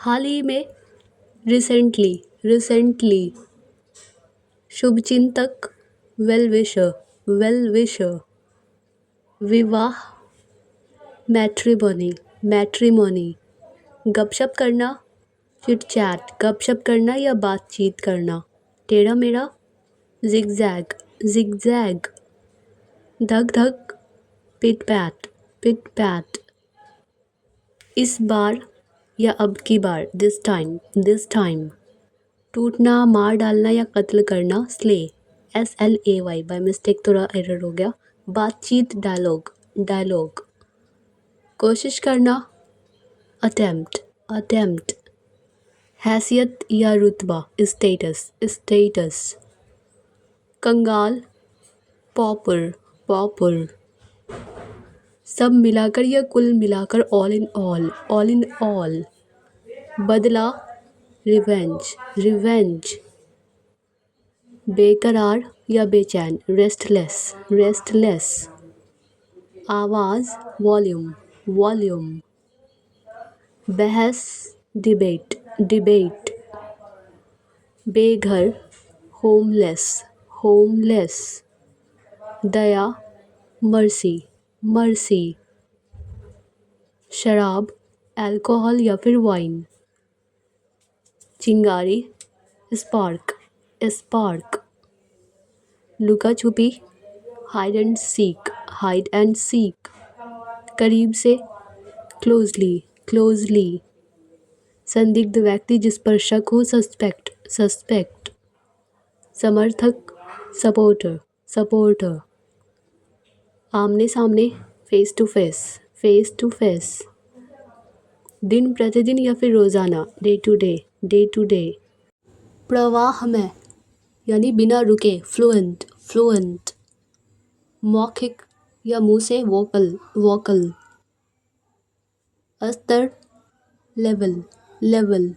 हाल ही में, recently, recently. शुभचिंतक, well wisher, well wisher. विवाह, मैट्रिमोनी, मैट्रिमोनी। गपशप करना, चिट चैट, गपशप करना या बातचीत करना। टेढ़ा मेढ़ा, जिगजैग, जिगजैग। धक धक, पिट पैट, पिट पैट। इस बार या अब की बार, दिस टाइम, दिस टाइम। टूटना, मार डालना या कत्ल करना, स्ले, SLAY। बाय मिस्टेक थोड़ा एरर हो गया। बातचीत, डायलॉग, डायलॉग। कोशिश करना, अटेम्प्ट, अटेम्प्ट। हैसियत या रुतबा, स्टेटस, स्टेटस। कंगाल, पॉपुलर, पॉपुलर। सब मिलाकर या कुल मिलाकर, all in all, all in all. बदला, रिवेंज, रिवेंज। बेकरार या बेचैन, रेस्टलेस, रेस्टलेस। आवाज़, वॉल्यूम, वॉल्यूम। बहस, डिबेट, डिबेट। बेघर, होमलेस, होमलेस। दया, मर्सी, मर्सी। शराब, अल्कोहल या फिर वाइन। चिंगारी, स्पार्क, स्पार्क। लुका छुपी, hide and seek, hide and seek. करीब से, क्लोजली, क्लोजली। संदिग्ध व्यक्ति जिस पर शक हो, सस्पेक्ट, सस्पेक्ट। समर्थक, सपोर्टर, सपोर्टर। आमने सामने, face to face, face to face. दिन प्रतिदिन या फिर रोजाना, day to day, day to day. प्रवाह में, यानी बिना रुके, फ्लुएंट, फ्लुएंट। मौखिक या मुंह से, वोकल, वोकल। अस्तर, लेवल, लेवल।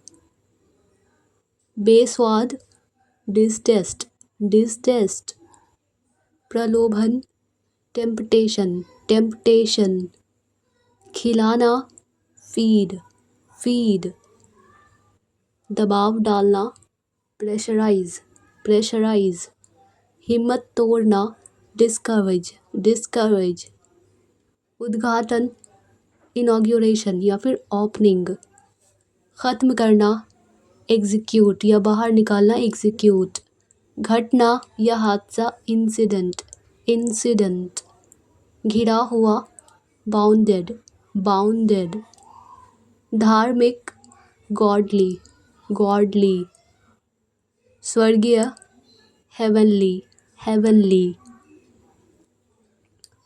बेस्वाद, डिस्टेस्ट, डिस्टेस्ट। प्रलोभन, टेम्पटेशन, टेम्पटेशन। खिलाना, फीड, फीड। दबाव डालना, प्रेशराइज, प्रेशराइज। हिम्मत तोड़ना, डिस्करेज, डिस्करेज। उद्घाटन, इनॉग्रेशन या फिर ओपनिंग। ख़त्म करना, एग्जीक्यूट या बाहर निकालना, एग्जीक्यूट। घटना या हादसा, इंसिडेंट, इंसिडेंट। घिरा हुआ, बाउंडेड, बाउंडेड। धार्मिक, गॉडली, गॉडली। स्वर्गीय, हेवनली, हेवनली।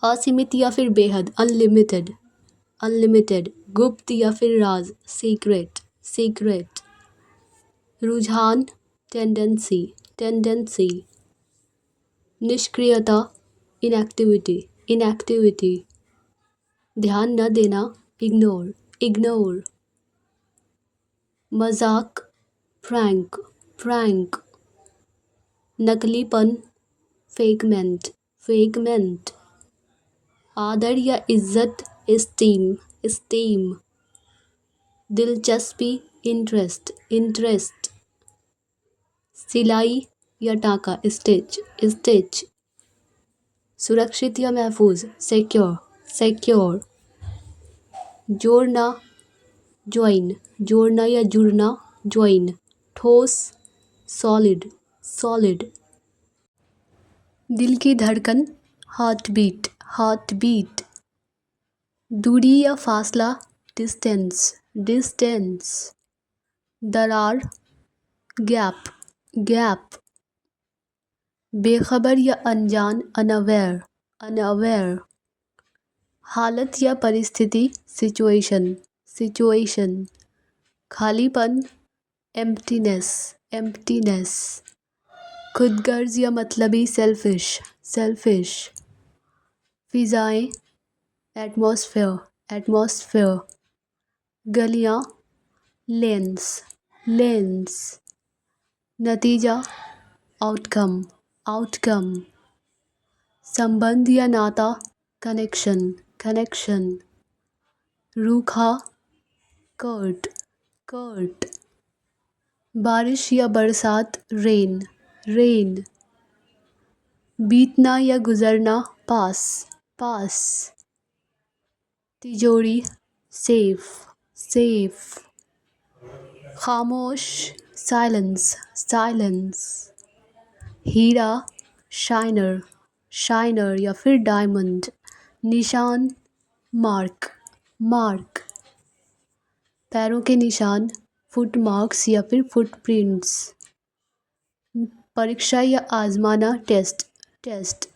असीमित या फिर बेहद, अनलिमिटेड, अनलिमिटेड। गुप्त या फिर राज, सीक्रेट, सीक्रेट। रुझान, टेंडेंसी, टेंडेंसी। निष्क्रियता, इनएक्टिविटी, इनएक्टिविटी। ध्यान न देना, इग्नोर, इग्नोर। मजाक, फ्रैंक, फ्रैंक। नकलीपन, फेकमेंट, फेकमेंट। आदर या इज्जत, इस्टीम, इस्टीम। दिलचस्पी, इंटरेस्ट, इंटरेस्ट। सिलाई या टाका, स्टिच, स्टिच। सुरक्षित या महफूज, सिक्योर, सिक्योर। जोड़ना, ज्वाइन, जोड़ना या जुड़ना, ज्वाइन। ठोस, सॉलिड, सॉलिड। दिल की धड़कन, हार्ट बीट, हार्ट बीट। दूरी या फासला, डिस्टेंस, डिस्टेंस। दरार, गैप, गैप। बेखबर या अनजान, अनअवेयर, अनअवेयर। हालत या परिस्थिति, सिचुएशन, सिचुएशन। खालीपन, एम्प्टीनेस, एम्प्टीनेस। खुदगर्ज या मतलबी, सेल्फिश, सेल्फिश। फिजाएं, एटमॉस्फेयर, एटमॉस्फेयर। गलियां, लेंस, लेंस। नतीजा, आउटकम, आउटकम। संबंध या नाता, कनेक्शन, कनेक्शन। रूखा, कर्ट, कर्ट। बारिश या बरसात, रेन, रेन। बीतना या गुजरना, पास, पास। तिजोरी, सेफ, सेफ। खामोश, साइलेंस, साइलेंस। हीरा, शाइनर, शाइनर या फिर डायमंड। निशान, मार्क, मार्क। पैरों के निशान, फुट मार्क्स या फिर फुटप्रिंट्स। परीक्षा या आजमाना, टेस्ट, टेस्ट।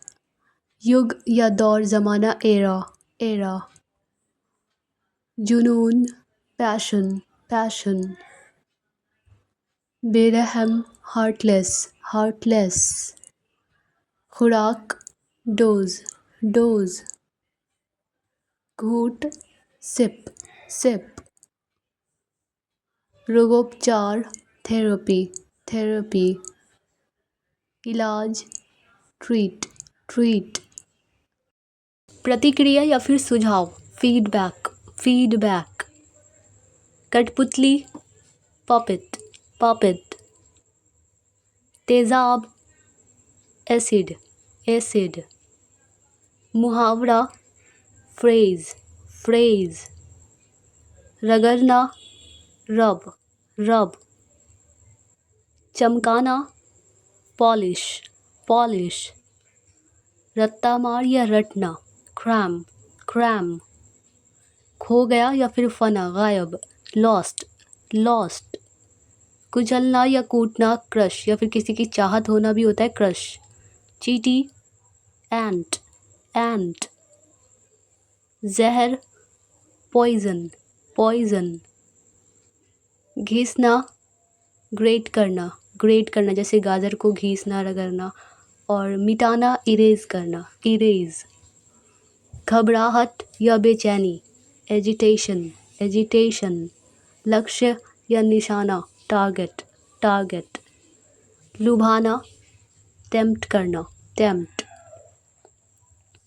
युग या दौर, जमाना, एरा, एरा। जुनून, पैशन, पैशन। बेरहम, हार्टलेस, हार्टलेस। खुराक, डोज, डोज। घूंट, सिप, सिप। रोगोपचार, थेरेपी, थेरेपी। इलाज, ट्रीट, ट्रीट। प्रतिक्रिया या फिर सुझाव, फीडबैक, फीडबैक। कठपुतली, पपेट, पपेट। तेजाब, एसिड, एसिड। मुहावरा, फ्रेज, फ्रेज। रगड़ना, रब, रब। चमकाना, पॉलिश, पॉलिश। रत्ता मार या रटना, क्रैम, क्रैम। खो गया या फिर फना, गायब, लॉस्ट, लॉस्ट। कुचलना या कूटना, क्रश या फिर किसी की चाहत होना भी होता है क्रश। चींटी, एंट, एंट। जहर, पॉइजन, पॉइजन। घिसना, ग्रेट करना, ग्रेट करना जैसे गाजर को घिसना, रगड़ना। और मिटाना, इरेज करना, इरेज। घबराहट या बेचैनी, एजिटेशन, एजिटेशन। लक्ष्य या निशाना, टारगेट, टारगेट। लुभाना, टेम्प्ट करना, टेम्प्ट।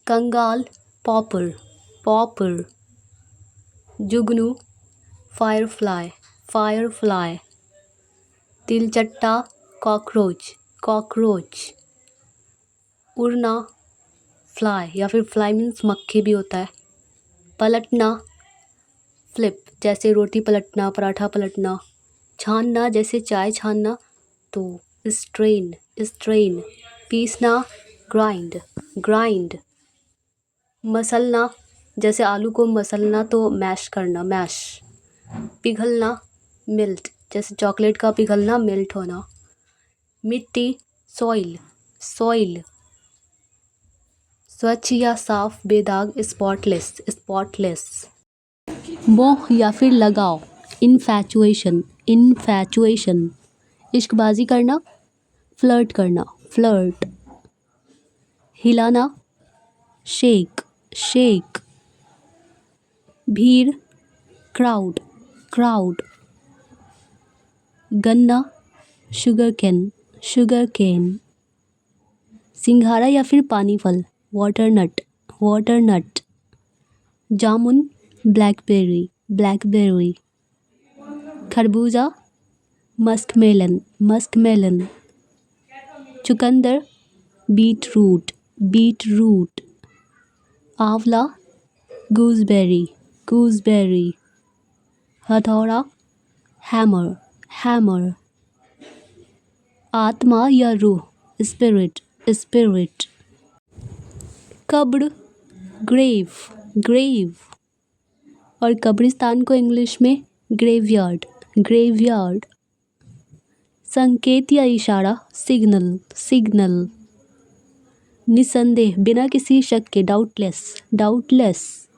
कंगाल, पॉपर, पॉपर। जुगनू, फायरफ्लाई, फायरफ्लाई। तिलचट्टा, कॉकरोच, कॉकरोच। उड़ना, फ्लाई या फिर फ्लाई मीन्स मक्खी भी होता है। पलटना, फ्लिप जैसे रोटी पलटना, पराठा पलटना। छानना जैसे चाय छानना, तो स्ट्रेन, स्ट्रेन। पीसना, ग्राइंड, ग्राइंड। मसलना, जैसे आलू को मसलना तो मैश करना, मैश। पिघलना, मेल्ट जैसे चॉकलेट का पिघलना, मेल्ट होना। मिट्टी, सॉइल, सॉइल। स्वच्छ या साफ, बेदाग, स्पॉटलेस, स्पॉटलेस। मोह या फिर लगाव, इनफैचुएशन, इनफैचुएशन। इश्कबाजी करना, फ्लर्ट करना, फ्लर्ट। हिलाना, शेक, शेक। भीड़, क्राउड, क्राउड। गन्ना, शुगर कैन, शुगर कैन। सिंघाड़ा या फिर पानी फल, वाटरनट, वाटरनट। जामुन, ब्लैकबेरी, ब्लैकबेरी। खरबूजा, मस्कमेलन, मस्कमेलन। चुकंदर, बीटरूट, बीटरूट। आंवला, गूसबेरी, गूसबेरी। हथौड़ा, हैमर, हैमर। आत्मा या रूह, स्पिरिट, स्पिरिट। कब्र, ग्रेव, ग्रेव। और कब्रिस्तान को इंग्लिश में ग्रेवयार्ड, ग्रेवयार्ड। संकेत या इशारा, सिग्नल, सिग्नल। निसंदेह, बिना किसी शक के, डाउटलेस, डाउटलेस।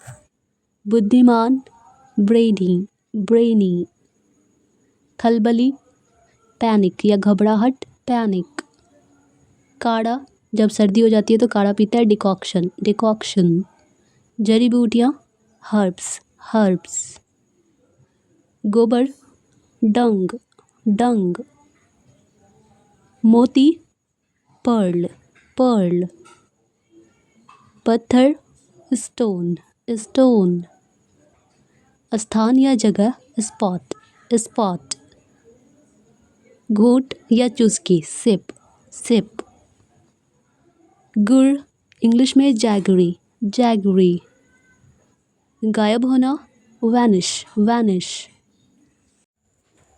बुद्धिमान, ब्रेनी, ब्रेनी। खलबली, पैनिक या घबराहट, पैनिक। काढ़ा, जब सर्दी हो जाती है तो काढ़ा पीता है, डिकॉक्शन, डिकॉक्शन। जड़ी बूटियाँ, हर्ब्स, हर्ब्स। गोबर, डंग, डंग। मोती, पर्ल, पर्ल। पत्थर, स्टोन, स्टोन। स्थान या जगह, स्पॉट, स्पॉट, घूंट या चुस्की सिप, सिप, गुर इंग्लिश में जैगरी, जैगरी, गायब होना वैनिश, वैनिश,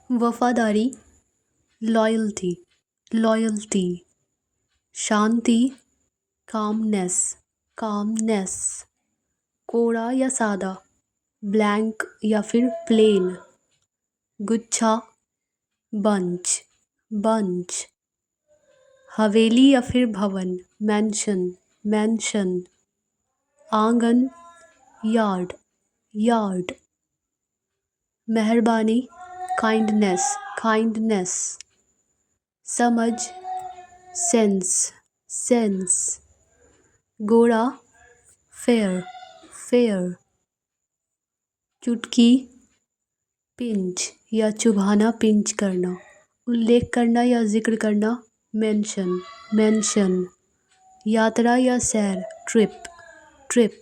वफादारी लॉयल्टी, लॉयल्टी, शांति कामनेस, कामनेस, कोरा या सादा ब्लैंक या फिर प्लेन, गुच्छा बंच, बंच, हवेली या फिर भवन मैंशन, मैंशन, आंगन यार्ड, यार्ड, मेहरबानी काइंडनेस, काइंडनेस, समझ सेंस, सेंस, गोरा फेयर, फेयर, चुटकी पिंच या चुभाना पिंच करना, उल्लेख करना या जिक्र करना मेंशन, मेंशन, यात्रा या सैर ट्रिप, ट्रिप,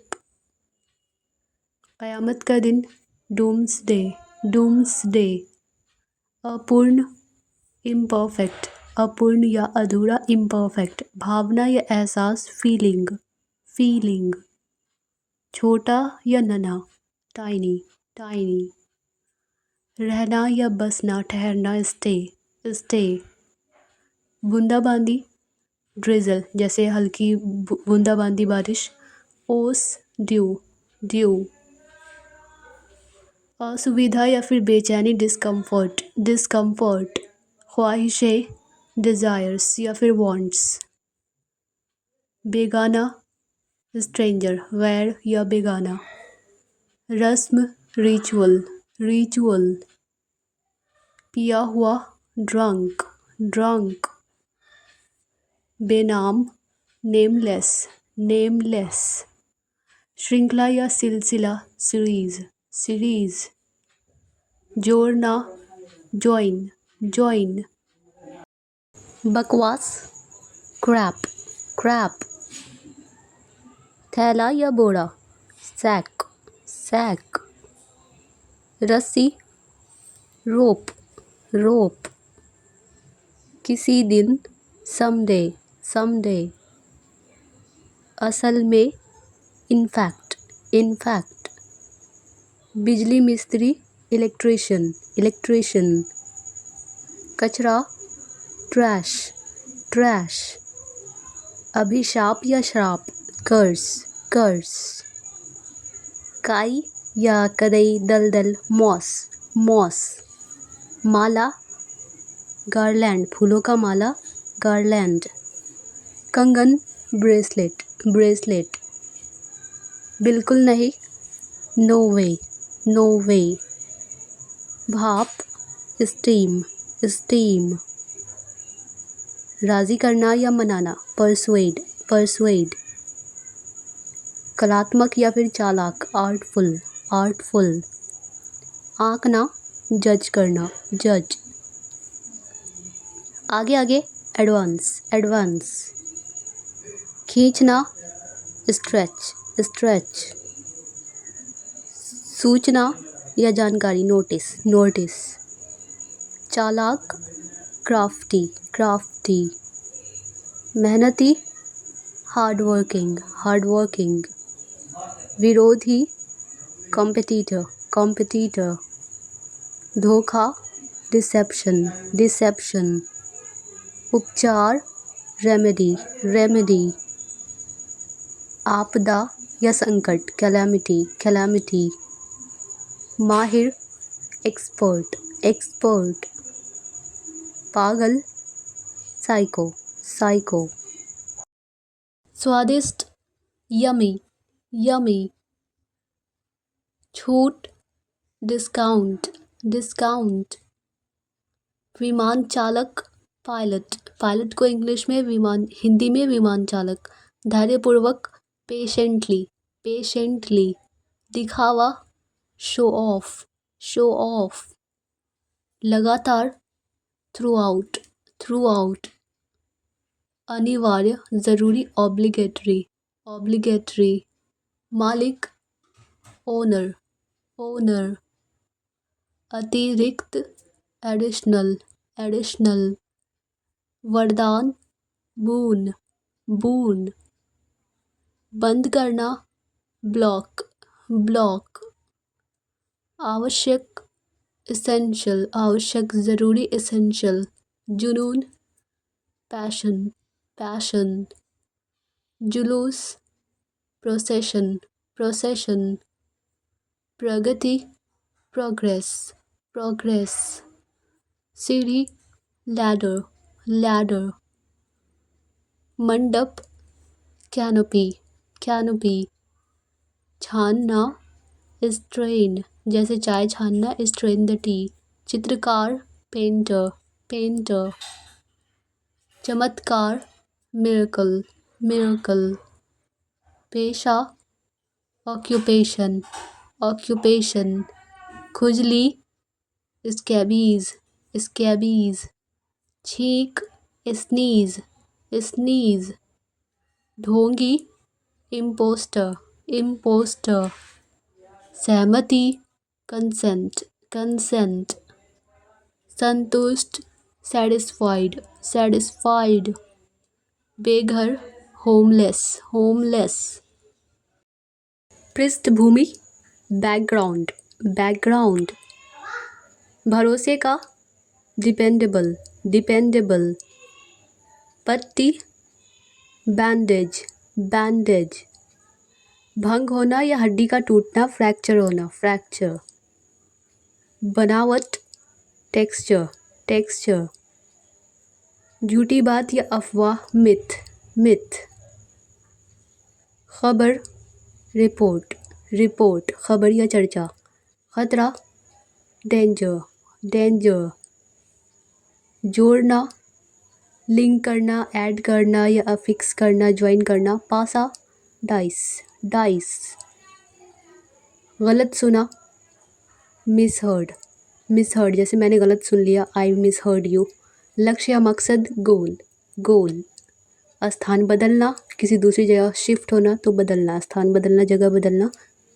क़यामत का दिन डूम्सडे, डूम्सडे, अपूर्ण इम्परफेक्ट, अपूर्ण या अधूरा इम्परफेक्ट, भावना या एहसास फीलिंग, फीलिंग, छोटा या नन्हा टाइनी, टाइनी, रहना या बसना ठहरना स्टे, स्टे, बूंदाबांदी ड्रिजल जैसे हल्की बूंदाबांदी बारिश, ओस ड्यू, ड्यू, असुविधा या फिर बेचैनी डिस्कम्फर्ट, डिस्कम्फर्ट, ख्वाहिशें डिज़ायर्स या फिर वांट्स, बेगाना स्ट्रेंजर गैर या बेगाना, रस्म रिचुअल, रिचुअल, पिया हुआ ड्रंक, ड्रंक, बेनाम नेमलेस, नेमलेस, श्रृंखला या सिलसिला सीरीज, सीरीज, जोड़ना जॉइन, जॉइन, बकवास क्रैप, क्रैप, थैला या बोरा सैक, सैक, रस्सी रोप, रोप, किसी दिन समडे, समडे, असल में इनफैक्ट, इनफैक्ट, बिजली मिस्त्री इलेक्ट्रिशियन, इलेक्ट्रिशियन, कचरा ट्रैश, ट्रैश, अभिशाप या श्राप कर्स, कर्स, काई या कदई दलदल मॉस, मॉस, माला गारलैंड फूलों का माला गारलैंड, कंगन ब्रेसलेट, ब्रेसलेट, बिल्कुल नहीं नो वे, नो वे, भाप स्टीम, स्टीम, राज़ी करना या मनाना परसुएड, परसुएड, कलात्मक या फिर चालाक आर्टफुल, आर्टफुल, आंकना जज करना जज, आगे आगे एडवांस, एडवांस, खींचना स्ट्रेच, स्ट्रेच, सूचना या जानकारी नोटिस, नोटिस, चालाक क्राफ्टी, क्राफ्टी, मेहनती हार्ड वर्किंग, हार्ड वर्किंग, विरोधी कॉम्पिटिटर, कॉम्पिटिटर, धोखा डिसेप्शन, डिसेप्शन, उपचार रेमेडी, रेमेडी, आपदा या संकट कैलामिटी, कैलामिटी, माहिर एक्सपर्ट, एक्सपर्ट, पागल साइको, साइको, स्वादिष्ट यमी, यमी, छूट डिस्काउंट, डिस्काउंट, विमान चालक पायलट, पायलट को इंग्लिश में विमान, हिंदी में विमान चालक, धैर्यपूर्वक पेशेंटली, पेशेंटली, दिखावा शो ऑफ, शो ऑफ, लगातार थ्रू आउट, थ्रू आउट, अनिवार्य ज़रूरी ऑब्लिगेटरी, ऑब्लिगेटरी, मालिक ओनर, ओनर, अतिरिक्त, एडिशनल, एडिशनल। वरदान, बून, बून। बंद करना, ब्लॉक, ब्लॉक। आवश्यक, एसेंशियल, आवश्यक, ज़रूरी, एसेंशियल। जुनून, पैशन, पैशन। जुलूस, प्रोसेशन, प्रोसेशन। प्रगति, प्रोग्रेस, प्रोग्रेस। सीढ़ी, लैडर, लैडर। मंडप, कैनोपी, कैनोपी। छानना, स्ट्रेन, जैसे चाय छानना, स्ट्रेन द टी। चित्रकार, पेंटर, पेंटर। चमत्कार, मिरेकल, मिरेकल। पेशा, ऑक्यूपेशन, ऑक्यूपेशन। खुजली, स्कैबीज, स्कैबीज। छींक, स्नीज, स्नीज। ढोंगी, इम्पोस्टर, इम्पोस्टर। सहमति, कंसेंट, कंसेंट। संतुष्ट, सेटिस्फाइड, सेटिस्फाइड। बेघर, होमलेस, होमलेस। पृष्ठभूमि, बैकग्राउंड, बैकग्राउंड। भरोसे का, डिपेंडेबल, डिपेंडेबल। पट्टी, बैंडेज, बैंडेज। भंग होना या हड्डी का टूटना, फ्रैक्चर होना, फ्रैक्चर। बनावट, टेक्सचर, टेक्सचर। झूठी बात या अफवाह, मिथ, मिथ। खबर, रिपोर्ट, रिपोर्ट। खबर या चर्चा। खतरा, डेंजर, डेंजर। जोड़ना, लिंक करना, ऐड करना या अफिक्स करना, ज्वाइन करना। पासा, डाइस, डाइस। गलत सुना, मिसहर्ड, मिसहर्ड, जैसे मैंने गलत सुन लिया, आई मिसहर्ड यू। लक्ष्य या मकसद, गोल, गोल। स्थान बदलना, किसी दूसरी जगह शिफ्ट होना तो बदलना, स्थान बदलना, जगह बदलना।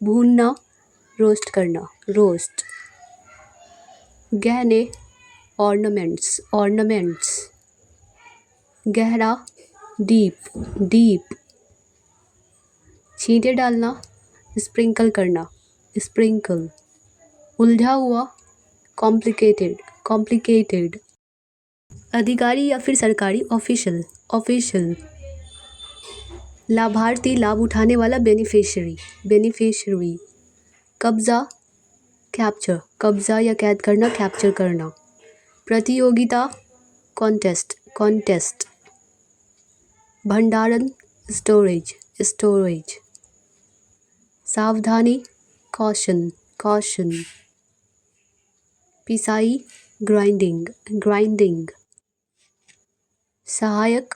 भूनना, रोस्ट करना, रोस्ट। गहने, ऑर्नामेंट्स, ऑर्नामेंट्स। गहरा, डीप, डीप। छींटे डालना, स्प्रिंकल करना, स्प्रिंकल। उलझा हुआ, कॉम्प्लिकेटेड, कॉम्प्लिकेटेड। अधिकारी या फिर सरकारी, ऑफिशियल, ऑफिशियल। लाभार्थी, लाभ उठाने वाला, बेनिफिशियरी, बेनिफिशियरी। कब्जा, कैप्चर, कब्जा या कैद करना, कैप्चर करना। प्रतियोगिता, कॉन्टेस्ट, कॉन्टेस्ट। भंडारण, स्टोरेज, स्टोरेज। सावधानी, कॉशन, कॉशन। पिसाई, ग्राइंडिंग, ग्राइंडिंग। सहायक,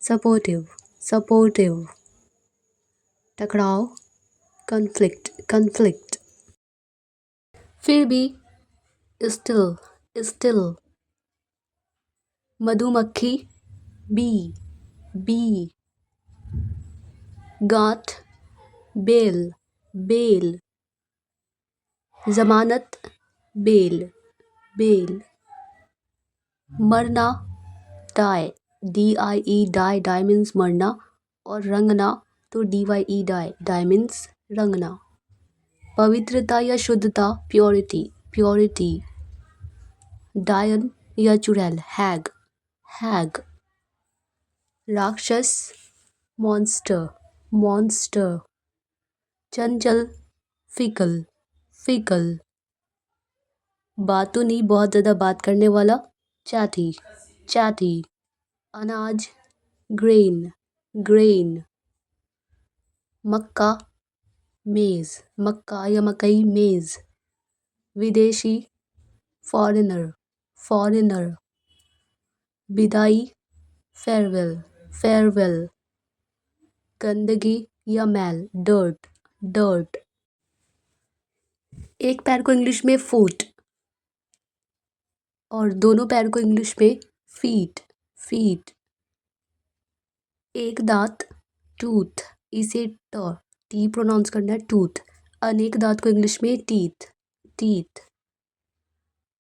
सपोर्टिव, सपोर्टिव। टकराव, कन्फ्लिक्ट, कन्फ्लिक्ट। फिर भी, स्टिल, स्टिल। मधुमक्खी, बी, बी। गांठ, बेल, बेल। जमानत, बेल, बेल। मरना, die, DIE, die, die means मरना। और रंगना तो DYE, डाई, डाई मीन्स रंगना। पवित्रता या शुद्धता, प्योरिटी, प्योरिटी। डायन या चुड़ैल, हैग, हैग। राक्षस, मॉन्स्टर, मॉन्स्टर। चंचल, फिकल, फिकल। बातूनी, बहुत ज़्यादा बात करने वाला, चैटी, चैटी। अनाज, ग्रेन, ग्रेन। मक्का, मेज़, मक्का या मकई, मेज़। विदेशी, फॉरेनर, फॉरेनर। विदाई, फेयरवेल, फेयरवेल। गंदगी या मैल, डर्ट, डर्ट। एक पैर को इंग्लिश में फुट और दोनों पैर को इंग्लिश में फीट, फीट। एक दांत, टूथ, इसे टी प्रोनाउंस करना है, टूथ। अनेक दांत को इंग्लिश में टीथ, टीथ।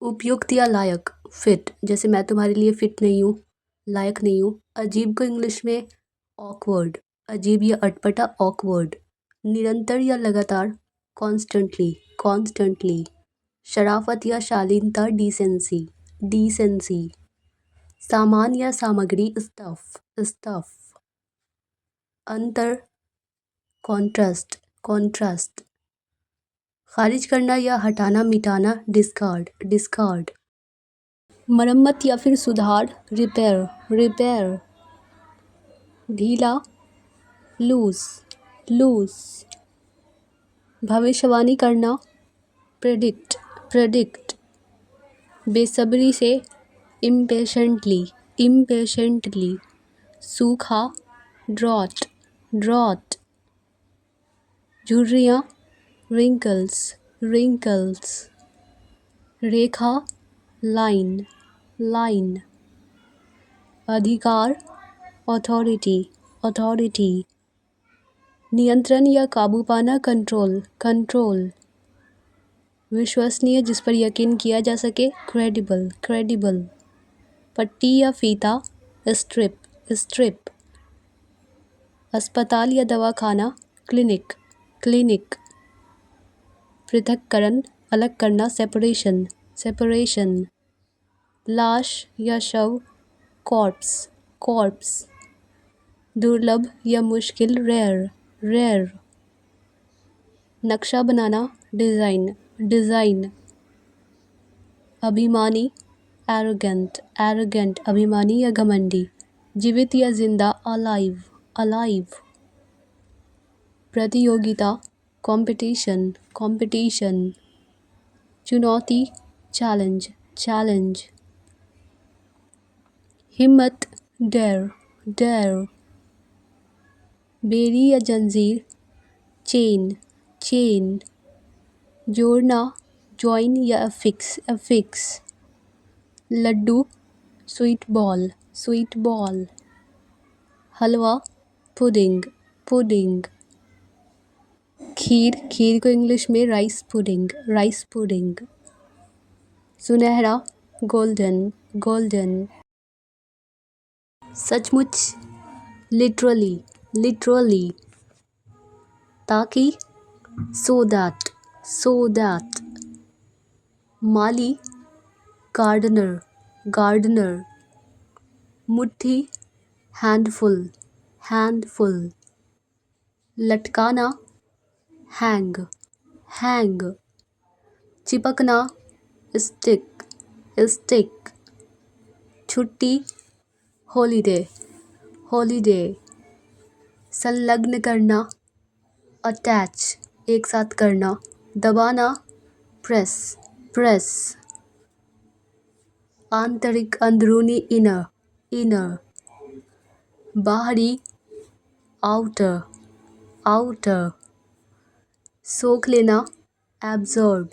उपयुक्त या लायक, फिट, जैसे मैं तुम्हारे लिए फिट नहीं हूँ, लायक नहीं हूँ। अजीब को इंग्लिश में ऑकवर्ड, अजीब या अटपटा, ऑकवर्ड। निरंतर या लगातार, कॉन्स्टेंटली, कॉन्स्टेंटली। शराफत या शालीनता, डिसेंसी, डिसेंसी। सामान या सामग्री, स्टफ, स्टफ। अंतर, कॉन्ट्रास्ट, कॉन्ट्रास्ट। खारिज करना या हटाना, मिटाना, डिस्कार्ड, डिस्कार्ड। मरम्मत या फिर सुधार, रिपेयर, रिपेयर। ढीला, लूज, लूज। भविष्यवाणी करना, प्रेडिक्ट, प्रेडिक्ट। बेसब्री से, इम्पेशेंटली, इम्पेशेंटली। सूखा, ड्रॉट, ड्रॉट। झुर्रियाँ, रिंकल्स, रिंकल्स। रेखा, लाइन, लाइन। अधिकार, अथॉरिटी, अथॉरिटी। नियंत्रण या काबू पाना, कंट्रोल, कंट्रोल। विश्वसनीय, जिस पर यकीन किया जा सके, क्रेडिबल, क्रेडिबल। पट्टी या फीता, स्ट्रिप, स्ट्रिप। अस्पताल या दवाखाना, क्लिनिक, क्लिनिक। पृथक्करण, अलग करना, सेपरेशन, सेपरेशन। लाश या शव, कॉर्प्स, कॉर्प्स। दुर्लभ या मुश्किल, रेयर, रेयर। नक्शा बनाना, डिज़ाइन, डिज़ाइन। अभिमानी, एरोगेंट, एरोगेंट। अभिमानी या घमंडी। जीवित या जिंदा, अलाइव, अलाइव। प्रतियोगिता, कंपटीशन, कंपटीशन। चुनौती, चैलेंज, चैलेंज। हिम्मत, डेयर, डेयर। बेड़ी या जंजीर, चेन, चेन। जोड़ना, जॉइन या अफिक्स, अफिक्स। लड्डू, स्वीट बॉल, स्वीट बॉल। हलवा, पुडिंग, पुडिंग। खीर, खीर को इंग्लिश में राइस पुडिंग, राइस पुडिंग। सुनहरा, गोल्डन, गोल्डन। सचमुच, लिटरली, लिटरली। ताकि, सो दैट, सो दैट। माली, गार्डनर, गार्डनर। मुट्ठी, हैंडफुल, हैंडफुल। लटकाना, हैंग, हैंग। चिपकना, स्टिक, स्टिक। छुट्टी, हॉलीडे, हॉलीडे। संलग्न करना, अटैच, एक साथ करना। दबाना, प्रेस, प्रेस। आंतरिक, अंदरूनी, इनर, इनर। बाहरी, आउटर, आउटर। सोख लेना, एब्जॉर्ब,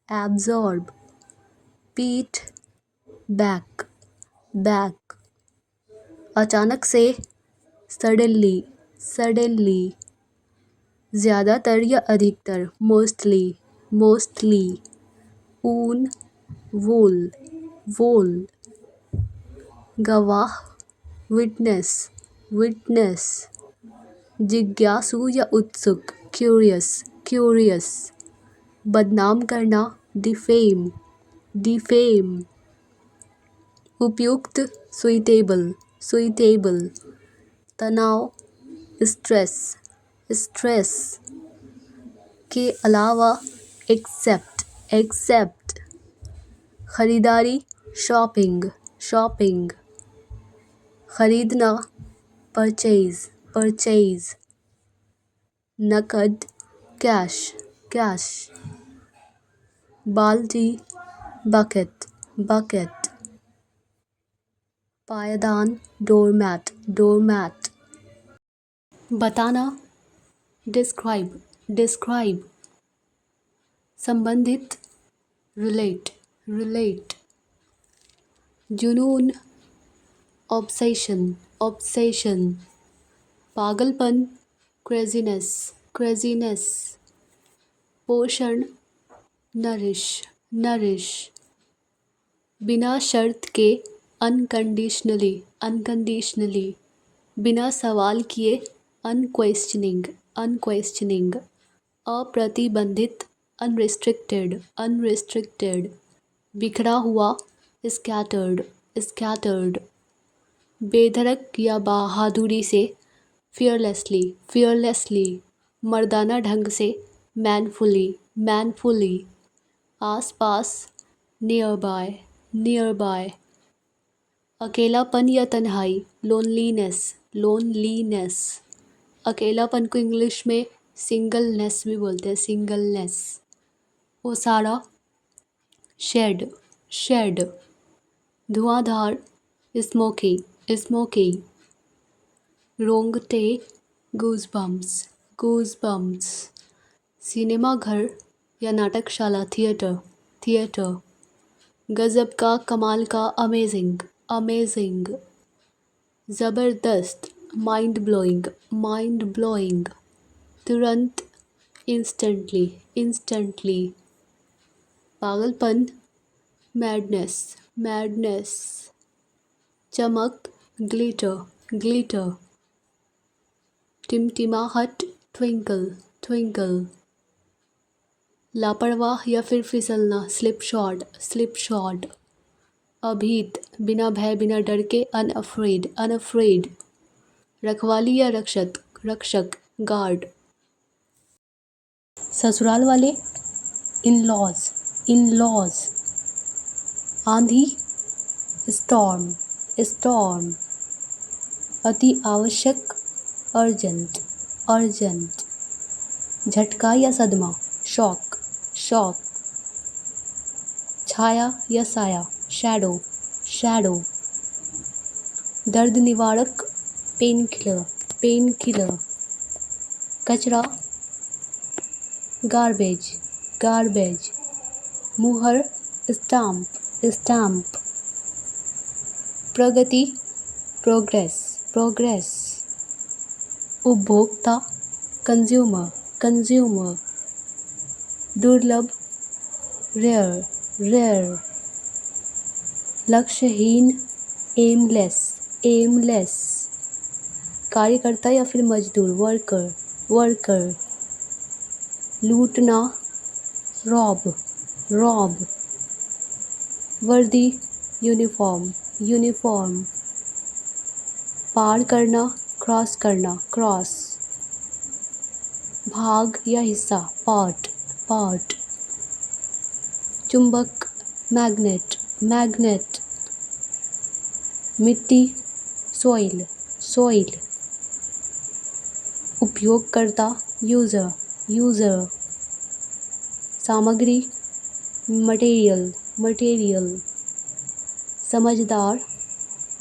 एब्जॉर्ब। पीठ, बैक, बैक। अचानक से, सडनली, सडनली। ज़्यादातर या अधिकतर, मोस्टली, मोस्टली। ऊन, वूल, वूल। गवाह, विटनेस, विटनेस। जिज्ञासु या उत्सुक, क्यूरियस, क्यूरियस। बदनाम करना, डिफेम, डिफेम। उपयुक्त, सुइटेबल, सुइटेबल। तनाव, स्ट्रेस, स्ट्रेस। के अलावा, एक्सेप्ट, एक्सेप्ट। खरीदारी, शॉपिंग, शॉपिंग। खरीदना, परचेज, परचेज। नकद, कैश, कैश। बाल्टी, बकेट, बकेट। पायदान, डोरमैट, डोरमैट। बताना, डिस्क्राइब, डिस्क्राइब। संबंधित, रिलेट, रिलेट। जुनून, ऑब्सेशन, ऑब्सेशन। पागलपन, क्रेजीनेस, क्रेजीनेस। पोषण, नरिश, नरिश। बिना शर्त के, अनकंडीशनली, अनकंडीशनली। बिना सवाल किए, अनक्वेश्चनिंग, अनक्वेश्चनिंग। अप्रतिबंधित, अनरिस्ट्रिक्टेड, अनरिस्ट्रिक्टेड। बिखरा हुआ, स्कैटर्ड, स्कैटर्ड। बेधड़क या बहादुरी से, फियरलेसली, फियरलेसली। मर्दाना ढंग से, मैनफुली, मैनफुली। आसपास, नियर बाय, नियर बाय। अकेलापन या तन्हाई, लोनलीनेस, लोनलीनेस। अकेलापन को इंग्लिश में सिंगलनेस भी बोलते हैं, सिंगलनेस। ओसारा, शेड, शेड। धुआंधार, स्मोकी, स्मोकी। रोंगटे, गूजबम्स, गूजबम्स। सिनेमा घर या नाटकशाला, थिएटर, थिएटर। गजब का, कमाल का, अमेजिंग, अमेजिंग। ज़बरदस्त, माइंड ब्लोइंग, माइंड ब्लोइंग। तुरंत, इंस्टेंटली, इंस्टेंटली। पागलपन, मैडनेस, मैडनेस। चमक, ग्लिटर, ग्लिटर। टिमटिमाहट, ट्विंकल, ट्विंकल। लापरवाह या फिर फिसलना, स्लिप शॉट, स्लिप शॉट। अभीत, बिना भय बिना डर के, अनअफ्रेड, अनअफ्रेड। रखवाली या रक्षक, रक्षक, गार्ड। ससुराल वाले, इन लॉज, इन लॉज। आंधी, स्टॉर्म, स्टॉर्म। अति आवश्यक, अर्जेंट, अर्जेंट। झटका या सदमा, शॉक, शॉक। छाया या साया, शैडो, शैडो। दर्द निवारक, पेन किलर, पेन किलर। कचरा, गार्बेज, गार्बेज। मुहर, स्टाम्प, स्टाम्प। प्रगति, प्रोग्रेस, प्रोग्रेस। उपभोक्ता, कंज्यूमर, कंज्यूमर। दुर्लभ, रेयर, रेयर। लक्ष्यहीन, एमलेस, एमलेस। कार्यकर्ता या फिर मजदूर, वर्कर, वर्कर। लूटना, रॉब, रॉब। वर्दी, यूनिफॉर्म, यूनिफॉर्म। पार करना, क्रॉस करना, क्रॉस। भाग या हिस्सा, पार्ट, पार्ट। चुंबक, मैग्नेट, मैग्नेट। मिट्टी, सॉइल, सॉइल। उपयोगकर्ता, यूजर, यूजर। सामग्री, मटेरियल, मटेरियल। समझदार,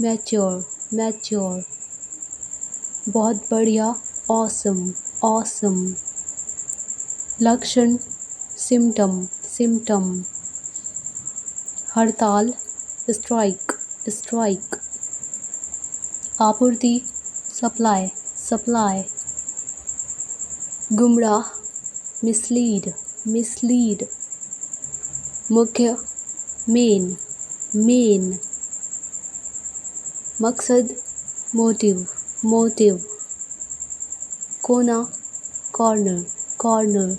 मैच्योर, मैच्योर। बहुत बढ़िया, ऑसम, ऑसम। लक्षण, सिम्टम, सिम्टम। हड़ताल, स्ट्राइक, स्ट्राइक। आपूर्ति, सप्लाई, सप्लाई। गुमराह, मिसलीड, मिसलीड। मुख्य, मेन, मेन। मकसद, मोटिव, मोटिव। कोना, कॉर्नर, कॉर्नर।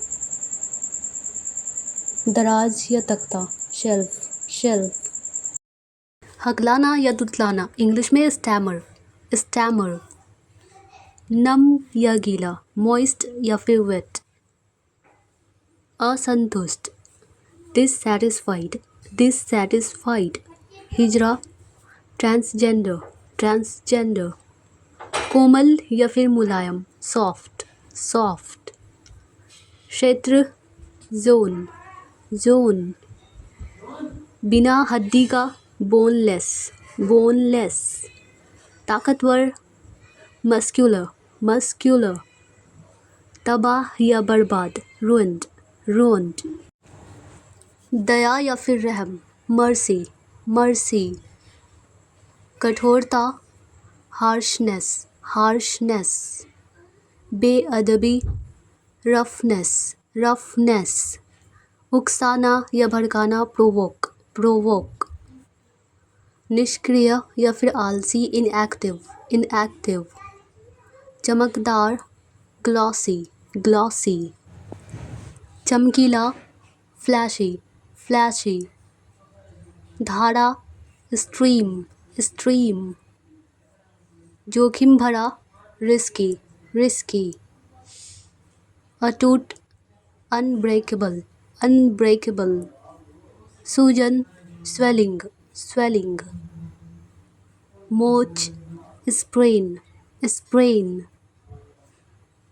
दराज या तख्ता, शेल्फ, शेल्फ। हकलाना या तुतलाना, इंग्लिश में स्टैमर, स्टैमर। नम या गीला, मॉइस्ट या फिर वेट। असंतुष्ट, डिससैटिस्फाइड, डिससैटिस्फाइड। हिजरा, ट्रांसजेंडर, ट्रांसजेंडर। कोमल या फिर मुलायम, सॉफ्ट, सॉफ्ट। क्षेत्र, जोन, जोन। बिना हड्डी का, बोनलेस, बोनलेस। ताकतवर, मस्क्यूलर, मस्क्यूलर। तबाह या बर्बाद, रुइंड, रुइंड। दया या फिर रहम, मर्सी, मर्सी। कठोरता, हार्शनेस, हार्शनेस। बेअदबी, रफनेस, रफनेस। उकसाना या भड़काना, प्रोवोक, प्रोवोक। निष्क्रिय या फिर आलसी, इनएक्टिव, इनएक्टिव। चमकदार, ग्लॉसी, ग्लॉसी। चमकीला, फ्लैशी, फ्लैशी। धारा, स्ट्रीम, स्ट्रीम। जोखिम भरा, रिस्की, रिस्की। अटूट, अनब्रेकेबल, अनब्रेकेबल। सूजन, स्वेलिंग, स्वेलिंग। मोच, स्प्रेन, स्प्रेन।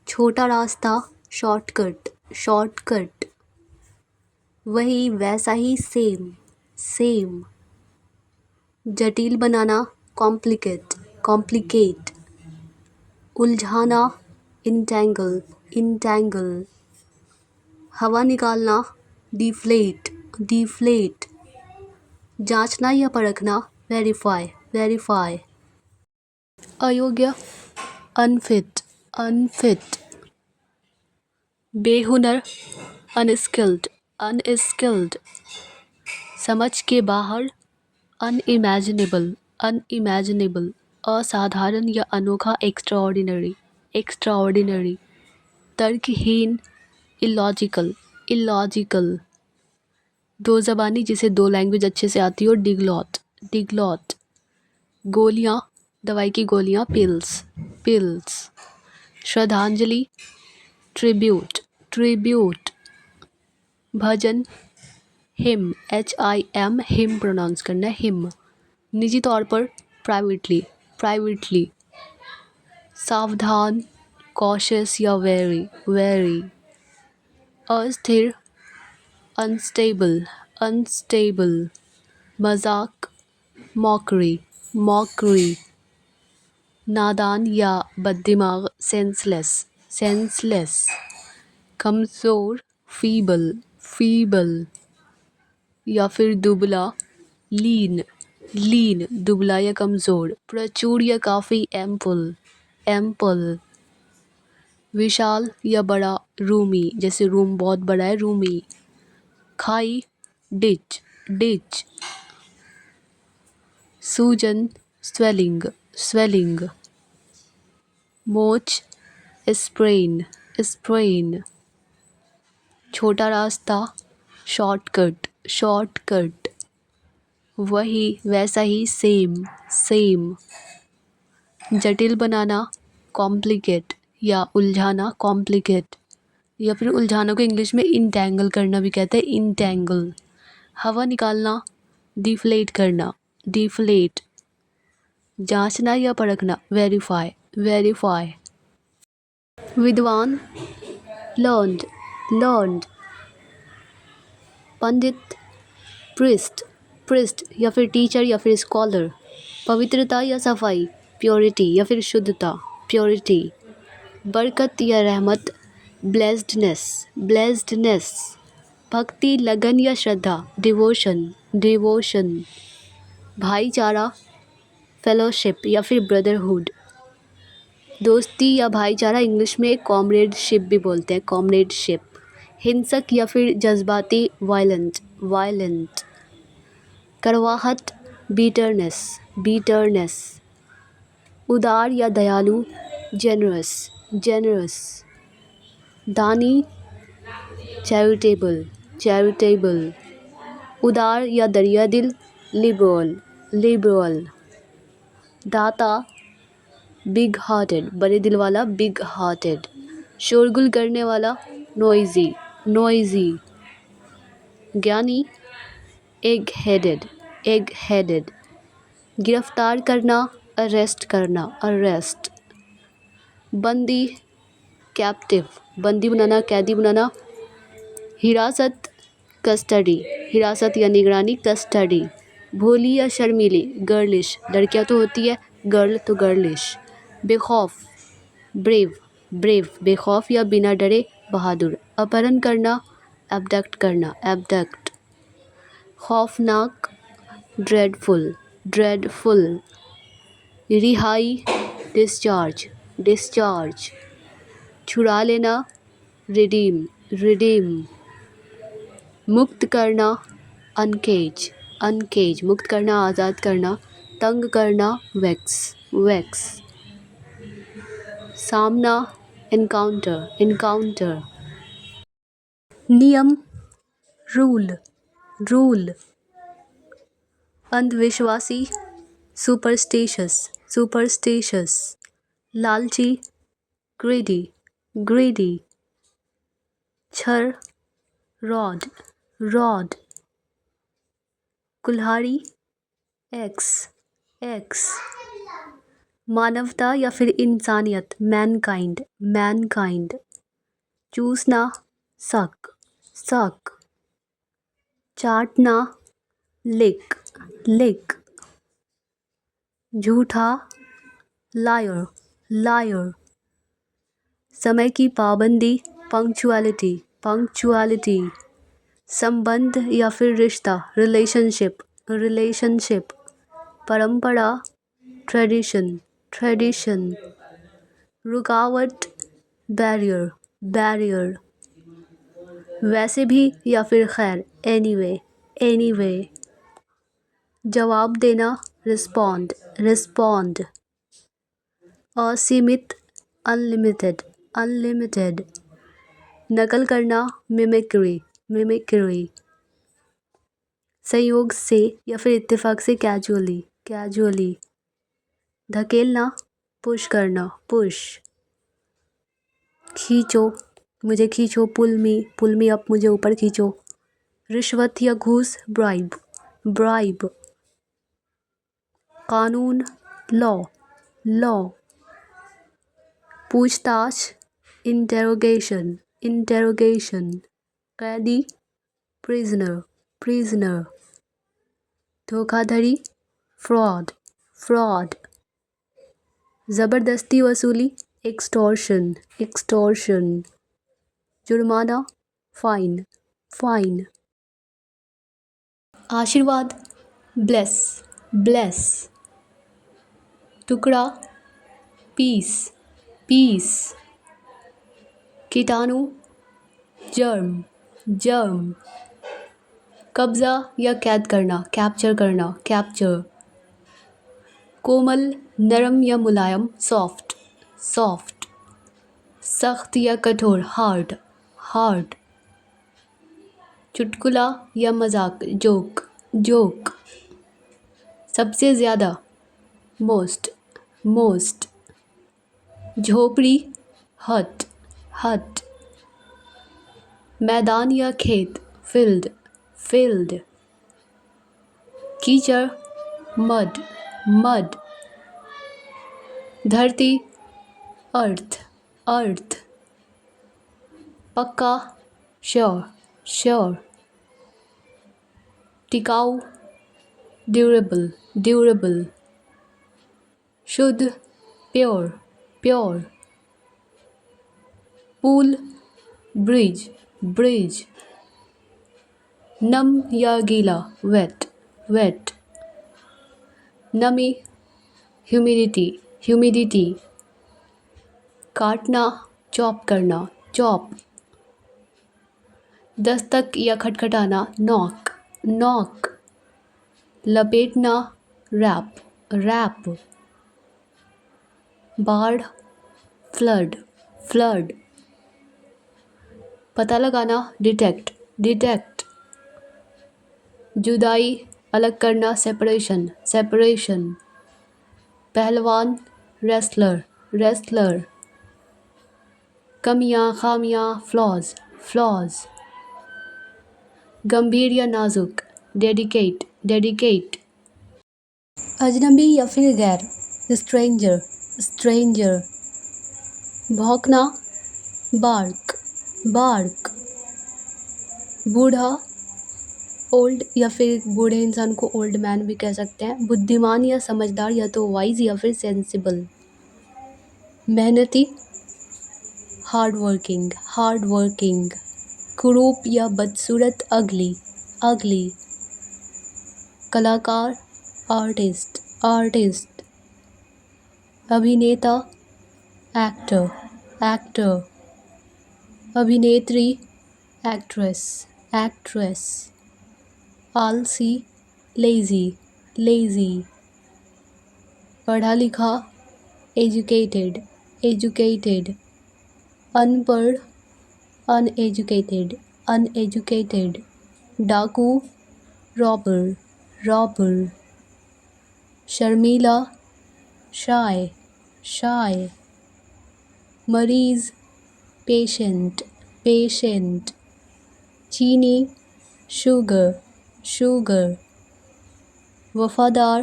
छोटा रास्ता, शॉर्टकट, शॉर्टकट। वही वैसा ही, सेम, सेम। जटिल बनाना, कॉम्प्लिकेट, कॉम्प्लिकेट। उलझाना, इंटैंगल, इंटैंगल। हवा निकालना, डिफ्लेट, डिफ्लेट। जांचना या परखना, वेरीफाई, वेरीफाई। अयोग्य, अनफिट, अनफिट। बेहुनर, अनस्किल्ड, अनस्किल्ड। समझ के बाहर, अनइमेजिनेबल, अनइमेजिनेबल। असाधारण या अनोखा, एक्स्ट्राऑर्डिनरी, एक्स्ट्राऑर्डिनरी। तर्कहीन, इलॉजिकल, इलॉजिकल। दो ज़बानी, जिसे दो लैंग्वेज अच्छे से आती हो, डिग्लॉट, डिग्लॉट। गोलियाँ, दवाई की गोलियाँ, पिल्स, पिल्स। श्रद्धांजलि, ट्रिब्यूट, ट्रिब्यूट। भजन, हिम, HIM, हिम प्रोनाउंस करना है, हिम। निजी तौर पर, प्राइवेटली, प्राइवेटली। सावधान, कॉशियस या वेरी, वेरी। अस्थिर, अनस्टेबल, अनस्टेबल। मजाक, मॉकरी, मॉकरी। नादान या बददिमाग, सेंसलेस, सेंसलेस। कमज़ोर, फीबल, फीबल। या फिर दुबला, लीन, लीन। दुबला या कमज़ोर। प्रचुर या काफ़ी, एम्पल, एम्पल। विशाल या बड़ा, रूमी, जैसे रूम बहुत बड़ा है, रूमी। खाई, डिच, डिच। सूजन, स्वेलिंग, स्वेलिंग। मोच, स्प्रेन, स्प्रेन। छोटा रास्ता, शॉर्टकट, शॉर्टकट। वही वैसा ही, सेम, सेम। जटिल बनाना, कॉम्प्लिकेट या उलझाना, कॉम्प्लिकेट। या फिर उलझानों को इंग्लिश में इंटैंगल करना भी कहते हैं, इंटैंगल। हवा निकालना, डिफ्लेट करना, डिफ्लेट। जांचना या परखना, वेरीफाई, वेरीफाई। विद्वान, लर्न्ड, लर्न्ड। पंडित, प्रिस्ट, प्रिस्ट। या फिर टीचर या फिर स्कॉलर। पवित्रता या सफाई, प्योरिटी या फिर शुद्धता, प्योरिटी। बरकत या रहमत, ब्लेस्डनेस, ब्लेस्डनेस। भक्ति, लगन या श्रद्धा, डिवोशन, डिवोशन। भाईचारा, फेलोशिप या फिर ब्रदरहुड। दोस्ती या भाईचारा, इंग्लिश में कॉमरेडशिप भी बोलते हैं, कॉमरेडशिप। हिंसक या फिर जज्बाती, वायलेंट, वायलेंट। करवाहट, बीटरनेस, बीटरनेस। उदार या दयालु, जेनरस, जेनरस। दानी, चैरिटेबल, चैरिटेबल। उदार या दरिया दिल, लिबरल, लिबरल। दाता, बिग हार्टेड, बड़े दिल वाला, बिग हार्टेड। शोरगुल करने वाला, नॉइजी, नॉइजी। ज्ञानी, एग हेडेड, एग हेडेड। गिरफ्तार करना, अरेस्ट करना, अरेस्ट। बंदी, कैप्टिव, बंदी बनाना, कैदी बनाना। हिरासत, कस्टडी, हिरासत या निगरानी, कस्टडी। भोली या शर्मीली, गर्लिश, लड़कियां तो होती है, गर्ल तो गर्लिश। बेखौफ, ब्रेव, ब्रेव। बेखौफ या बिना डरे, बहादुर। अपहरण करना, एब्डक्ट करना, एब्डक्ट। खौफनाक, ड्रेडफुल, ड्रेडफुल। रिहाई, डिस्चार्ज, डिस्चार्ज। छुड़ा लेना, रिडीम, रिडीम। मुक्त करना, अनकेज, अनकेज मुक्त करना, आज़ाद करना, तंग करना, वैक्स वैक्स। सामना, एनकाउंटर एनकाउंटर। नियम, रूल रूल। अंधविश्वासी, सुपरस्टिशियस सुपरस्टिशियस। लालची, ग्रीडी ग्रीडी। छर, रॉड रॉड। कुल्हाड़ी, एक्स एक्स। मानवता या फिर इंसानियत, मैनकाइंड मैनकाइंड। चूसना, सक सक। चाटना, लिक लिक। झूठा, लायर लायर। समय की पाबंदी, पंक्चुअलिटी पंक्चुअलिटी। संबंध या फिर रिश्ता, रिलेशनशिप रिलेशनशिप। परंपरा, ट्रेडिशन ट्रेडिशन। रुकावट, बैरियर बैरियर। वैसे भी या फिर खैर, एनीवे एनीवे। जवाब देना, रिस्पॉन्ड रिस्पॉन्ड। असीमित, अनलिमिटेड अनलिमिटेड। नकल करना, मिमिक्री मिमिक्री। संयोग से या फिर इत्तेफाक से, कैजुअली कैजुअली। धकेलना, पुश करना, पुश। खींचो, मुझे खींचो, पुल मी अप, मुझे ऊपर खींचो। रिश्वत या घूस, ब्राइब ब्राइब। कानून, लॉ लॉ। पूछताछ, इंटेरोगेशन इंटेरोगेशन। कैदी, प्रिजनर प्रिजनर। धोखाधड़ी, फ्रॉड फ्रॉड। ज़बरदस्ती वसूली, एक्सटॉर्शन एक्सटॉर्शन। जुर्माना, फाइन फाइन। आशीर्वाद, ब्लेस ब्लेस। टुकड़ा, पीस पीस। कीटाणु, जर्म जर्म। कब्जा या कैद करना, कैप्चर करना, कैप्चर। कोमल, नरम या मुलायम, सॉफ्ट सॉफ्ट। सख्त या कठोर, हार्ड हार्ड। चुटकुला या मजाक, जोक जोक। सबसे ज़्यादा, मोस्ट मोस्ट। झोपड़ी, हट हट। मैदान या खेत, फील्ड फील्ड। कीचड़, मड मड। धरती, अर्थ अर्थ। पक्का, श्योर श्योर। टिकाऊ, ड्यूरेबल ड्यूरेबल। शुद्ध, प्योर प्योर। पुल, ब्रिज ब्रिज। नम या गीला, वेट वेट। नमी, ह्यूमिडिटी ह्यूमिडिटी। काटना, चॉप करना, चॉप। दस्तक या खटखटाना, नॉक नॉक। लपेटना, रैप रैप। बाढ़, फ्लड फ्लड। पता लगाना, डिटेक्ट डिटेक्ट। जुदाई, अलग करना, सेपरेशन सेपरेशन। पहलवान, रेसलर रेसलर। कमियां, खामियां, फ्लॉज फ्लॉज। गंभीर या नाजुक, डेडिकेट डेडिकेट। अजनबी या फिर गैर, स्ट्रेंजर स्ट्रेंजर। भौंकना, बार्क बार्क। बूढ़ा, ओल्ड या फिर बूढ़े इंसान को ओल्ड मैन भी कह सकते हैं। बुद्धिमान या समझदार, या तो वाइज या फिर सेंसिबल। मेहनती, हार्ड वर्किंग। कुरूप या बदसूरत, अगली अगली। कलाकार, आर्टिस्ट आर्टिस्ट। अभिनेता, एक्टर एक्टर। अभिनेत्री, एक्ट्रेस एक्ट्रेस। आलसी, lazy, lazy. पढ़ा लिखा, educated, educated. अनपढ़, uneducated, uneducated. डाकू, robber, robber. शर्मीला, shy, shy. मरीज, patient, patient. चीनी, sugar, sugar. वफादार,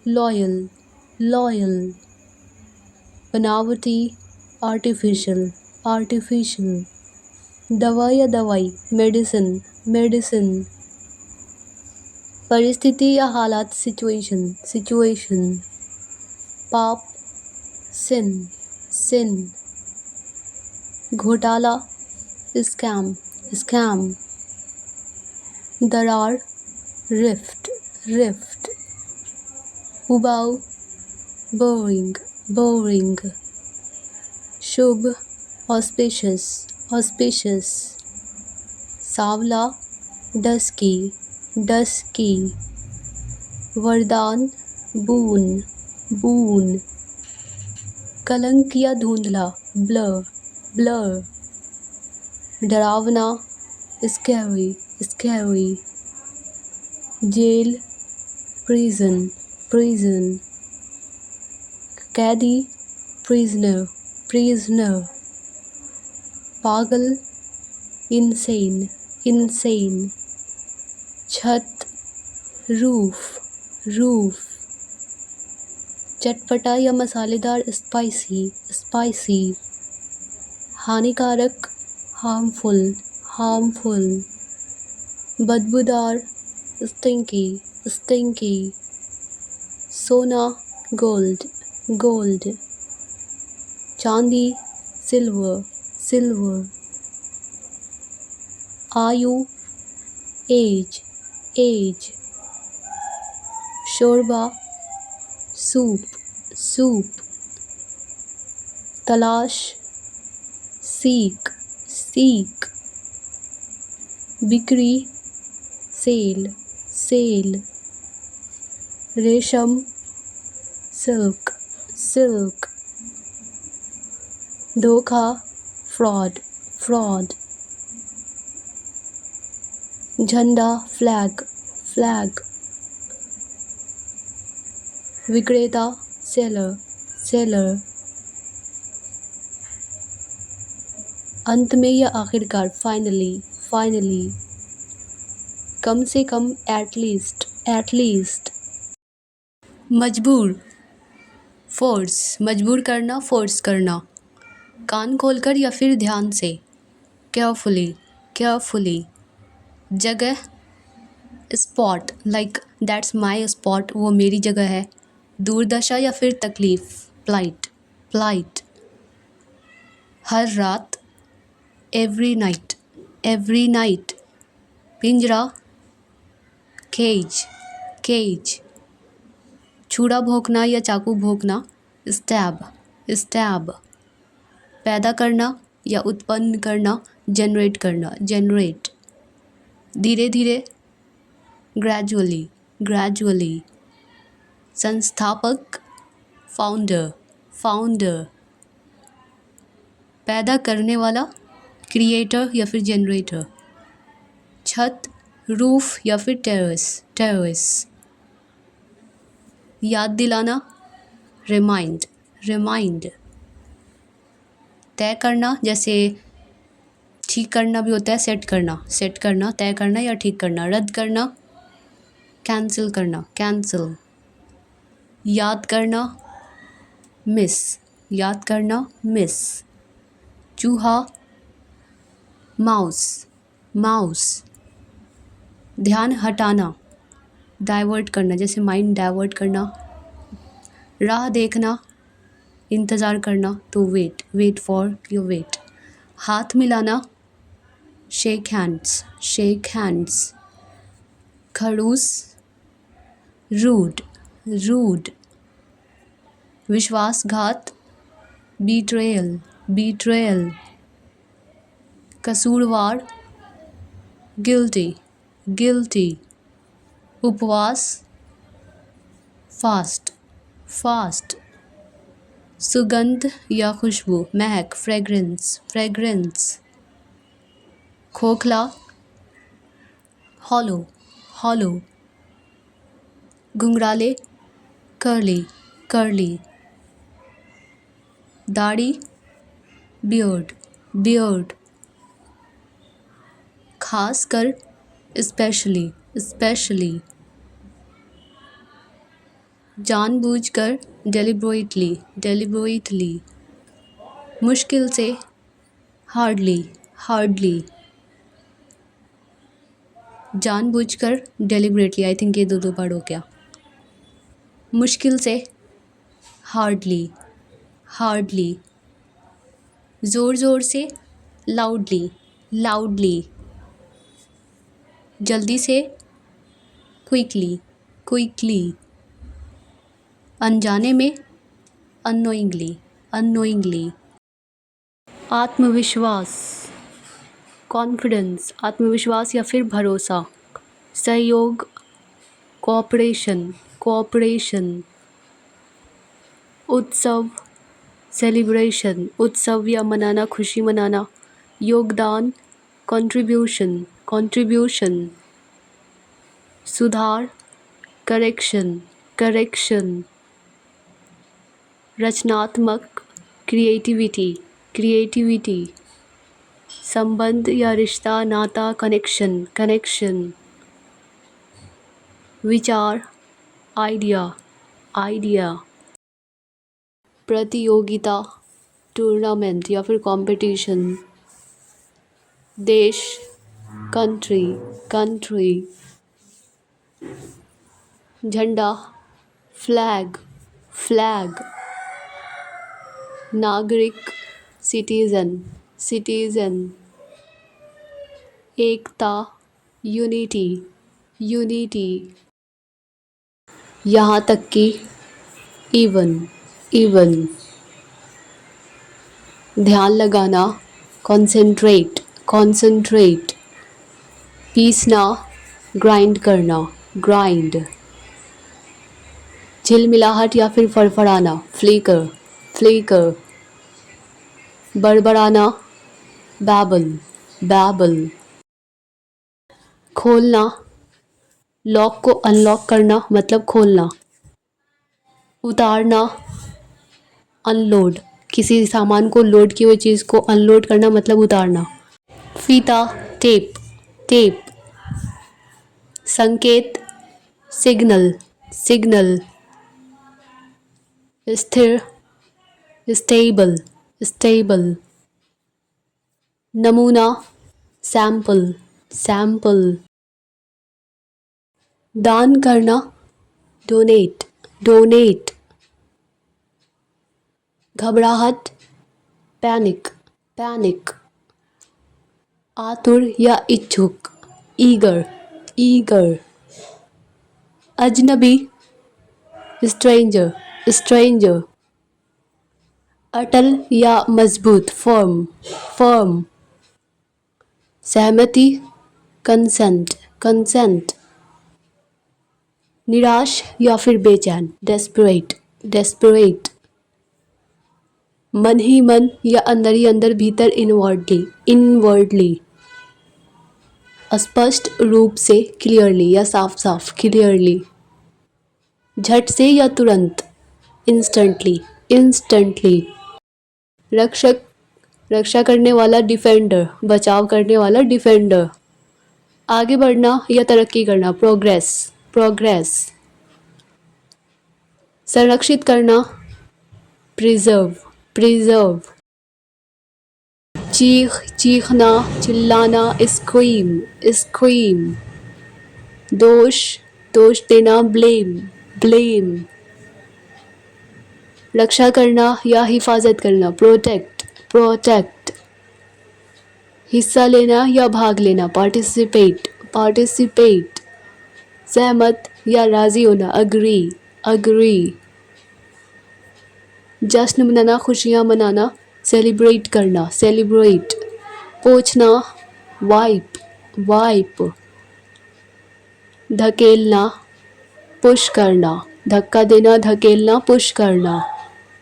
loyal, loyal. बनावटी, artificial, artificial. दवा या दवाई, medicine, medicine. परिस्थिति या हालात, situation, situation. पाप, sin, sin. घोटाला, scam, scam. दरार, rift, rift. उबाऊ, boring, boring. शुभ, auspicious, auspicious. सांवला, dusky, dusky. वरदान, boon, boon. कलंक या धुंधला, blur, blur. डरावना, scary, scary. जेल, prison, prison. कैदी, prisoner, prisoner. पागल, insane, insane. छत, roof, roof. चटपटा या मसालेदार, spicy, spicy. हानिकारक, harmful, harmful. बदबूदार, stinky, stinky. सोना, gold, gold. चांदी, silver, silver. आयु, age, age. शोरबा, soup, soup. तलाश, seek, seek. बिक्री, sale, sale. रेशम, silk, silk. धोखा, fraud, fraud. झंडा, flag, flag. विक्रेता, seller, seller. अंत में या आखिरकार, finally, finally. कम से कम, at least, at least. मजबूर, force, मजबूर करना, force करना. कान खोलकर या फिर ध्यान से, carefully, carefully. जगह, spot, like that's my spot, वो मेरी जगह है. दुर्दशा या फिर तकलीफ, plight, plight. हर रात, every night, every night. पिंजरा, cage, cage. छुरा भोंकना या चाकू भोंकना, stab, stab. पैदा करना या उत्पन्न करना, generate करना, generate. धीरे धीरे, gradually, gradually. संस्थापक, founder, founder. पैदा करने वाला, creator या फिर generator. छत, roof या फिर terrace, terrace. याद दिलाना, remind, remind. तय करना, जैसे ठीक करना भी होता है, सेट करना, सेट करना, तय करना या ठीक करना. रद्द करना, कैंसिल करना, कैंसिल. याद करना, मिस, याद करना, मिस. चूहा, माउस, माउस. ध्यान हटाना, डाइवर्ट करना, जैसे माइंड डाइवर्ट करना. राह देखना, इंतज़ार करना, तो wait, wait for your wait. हाथ मिलाना, शेक हैंड्स, शेक हैंड्स. खड़ूस, रूड, रूड. विश्वासघात, बीट्रेयल, बीट्रेयल. कसूरवार, गिल्टी, गिल्टी. उपवास, फास्ट, फास्ट। सुगंध या खुशबू, महक, फ्रेग्रेंस, फ्रेग्रेंस। खोखला, हॉलो, हॉलो। घुंघराले, कर्ली, कर्ली। दाढ़ी, बियर्ड, बियर्ड। खास कर, स्पेशली, स्पेशली। जानबूझकर, डेलिबरेटली, डेलिबरेटली। मुश्किल से, हार्डली, हार्डली। जानबूझकर, डेलिबरेटली, आई थिंक ये दो वर्ड हो गया। मुश्किल से, हार्डली, हार्डली। ज़ोर ज़ोर से, लाउडली, लाउडली। जल्दी से, क्विकली, क्विकली। अनजाने में, अननोइंगली, अननोइंगली। आत्मविश्वास, कॉन्फिडेंस, आत्मविश्वास या फिर भरोसा। सहयोग, कोऑपरेशन, कोऑपरेशन। उत्सव, सेलिब्रेशन, उत्सव या मनाना, खुशी मनाना। योगदान, कंट्रीब्यूशन, कंट्रीब्यूशन। सुधार, करेक्शन, करेक्शन। रचनात्मक, क्रिएटिविटी, क्रिएटिविटी। संबंध या रिश्ता, नाता, कनेक्शन, कनेक्शन। विचार, आइडिया, आइडिया। प्रतियोगिता, टूर्नामेंट या फिर कंपटीशन। देश, कंट्री, कंट्री। झंडा, फ्लैग, फ्लैग। नागरिक, सिटीजन, सिटीजन। एकता, यूनिटी, यूनिटी। यहाँ तक कि, इवन, इवन। ध्यान लगाना, कॉन्सेंट्रेट, कॉन्सेंट्रेट। पीसना, ग्राइंड करना, ग्राइंड। झिलमिलाहट या फिर फड़फड़ाना, फ्लिकर, फ्लिकर। बड़बड़ाना, बैबल, बैबल। खोलना, लॉक को अनलॉक करना मतलब खोलना। उतारना, अनलोड, किसी सामान को लोड की हुई चीज़ को अनलोड करना मतलब उतारना। फीता, टेप, टेप। संकेत, सिग्नल, सिग्नल। स्थिर, स्टेबल, स्टेबल। नमूना, सैंपल, सैंपल। दान करना, डोनेट, डोनेट। घबराहट, पैनिक, पैनिक। आतुर या इच्छुक, ईगर, ईगर। अजनबी, स्ट्रेंजर, स्ट्रेंजर। अटल या मजबूत, फर्म, फर्म। सहमति, कंसेंट, कंसेंट। निराश या फिर बेचैन, डेस्परेट, डेस्परेट। मन ही मन या अंदर ही अंदर, भीतर, इनवर्डली, इनवर्डली। स्पष्ट रूप से, क्लियरली या साफ साफ, क्लियरली। झट से या तुरंत, इंस्टेंटली, इंस्टेंटली। रक्षक, रक्षा करने वाला, डिफेंडर, बचाव करने वाला, डिफेंडर। आगे बढ़ना या तरक्की करना, प्रोग्रेस, प्रोग्रेस। संरक्षित करना, प्रिजर्व, प्रिजर्व। चीख, चीखना, चिल्लाना, स्क्रीम, स्क्रीम। दोष, दोष देना, ब्लेम, ब्लेम। रक्षा करना या हिफाजत करना, प्रोटेक्ट, प्रोटेक्ट। हिस्सा लेना या भाग लेना, पार्टिसिपेट, पार्टिसिपेट। सहमत या राजी होना, अग्री, अग्री। जश्न मनाना, खुशियाँ मनाना, सेलिब्रेट करना, सेलिब्रेट। पोंछना, वाइप, वाइप। धकेलना, पुश करना, धक्का देना, धकेलना, पुश करना।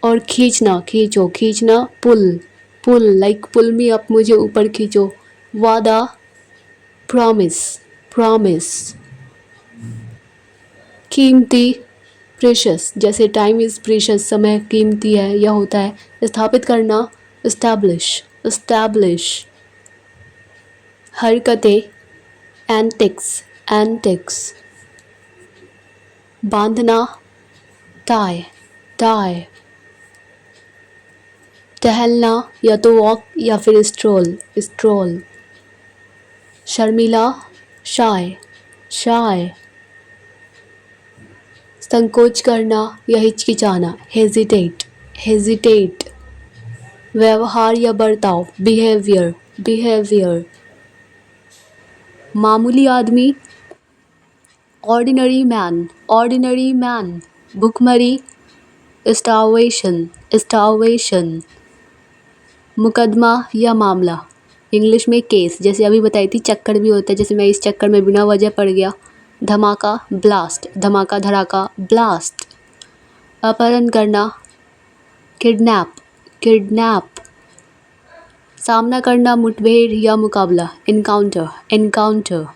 और खींचना, खींचो, खींचना, पुल, पुल, लाइक पुल मी अप, मुझे ऊपर खींचो। वादा, प्रॉमिस, प्रॉमिस। कीमती, प्रेशस, जैसे टाइम इज़ प्रेशस, समय कीमती है या होता है। स्थापित करना, एस्टैब्लिश, एस्टैब्लिश। हरकतें, एंटिक्स, एंटिक्स। बांधना, टाई, टाई। टहलना या तो वॉक या फिर स्ट्रोल, स्ट्रोल। शर्मिला, शाय, शाय। संकोच करना या हिचकिचाना, हेजिटेट, हेजिटेट। व्यवहार या बर्ताव, बिहेवियर, बिहेवियर। मामूली आदमी, ऑर्डिनरी मैन, ऑर्डिनरी मैन। भुखमरी, स्टारवेशन, स्टारवेशन। मुकदमा या मामला, इंग्लिश में केस, जैसे अभी बताई थी। चक्कर भी होता है, जैसे मैं इस चक्कर में बिना वजह पड़ गया। धमाका, ब्लास्ट, धमाका धड़ाका, ब्लास्ट। अपहरण करना, किडनैप, किडनैप। सामना करना, मुठभेड़ या मुकाबला, इनकाउंटर, इनकाउंटर।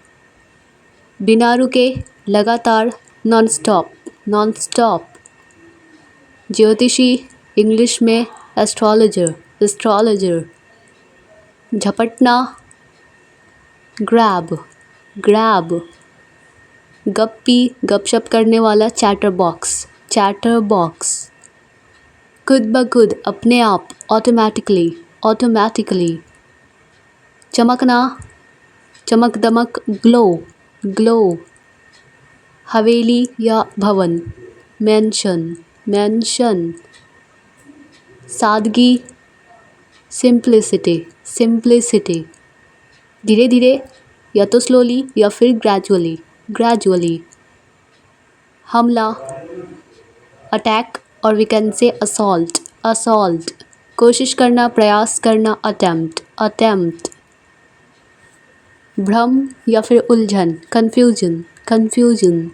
बिना रुके, लगातार, नॉन स्टॉप, नॉन स्टॉप। ज्योतिषी, इंग्लिश में एस्ट्रोलॉजर, एस्ट्रोलॉजर। झपटना, ग्रैब, ग्रैब। गप्पी, गपशप करने वाला, चैटर बॉक्स, चैटर बॉक्स। खुद ब खुद, अपने आप, ऑटोमेटिकली, ऑटोमेटिकली। चमकना, चमक दमक, ग्लो, ग्लो। हवेली या भवन, मैंशन, मैंशन। सादगी, सिंप्लिसिटी, सिंप्लिसिटी। धीरे धीरे या तो स्लोली या फिर ग्रेजुअली, ग्रेजुअली। हमला, अटैक और we can say assault, assault. कोशिश करना, प्रयास करना, अटेम्प्ट, अटेम्प्ट। भ्रम या फिर उलझन, कन्फ्यूजन, कन्फ्यूजन।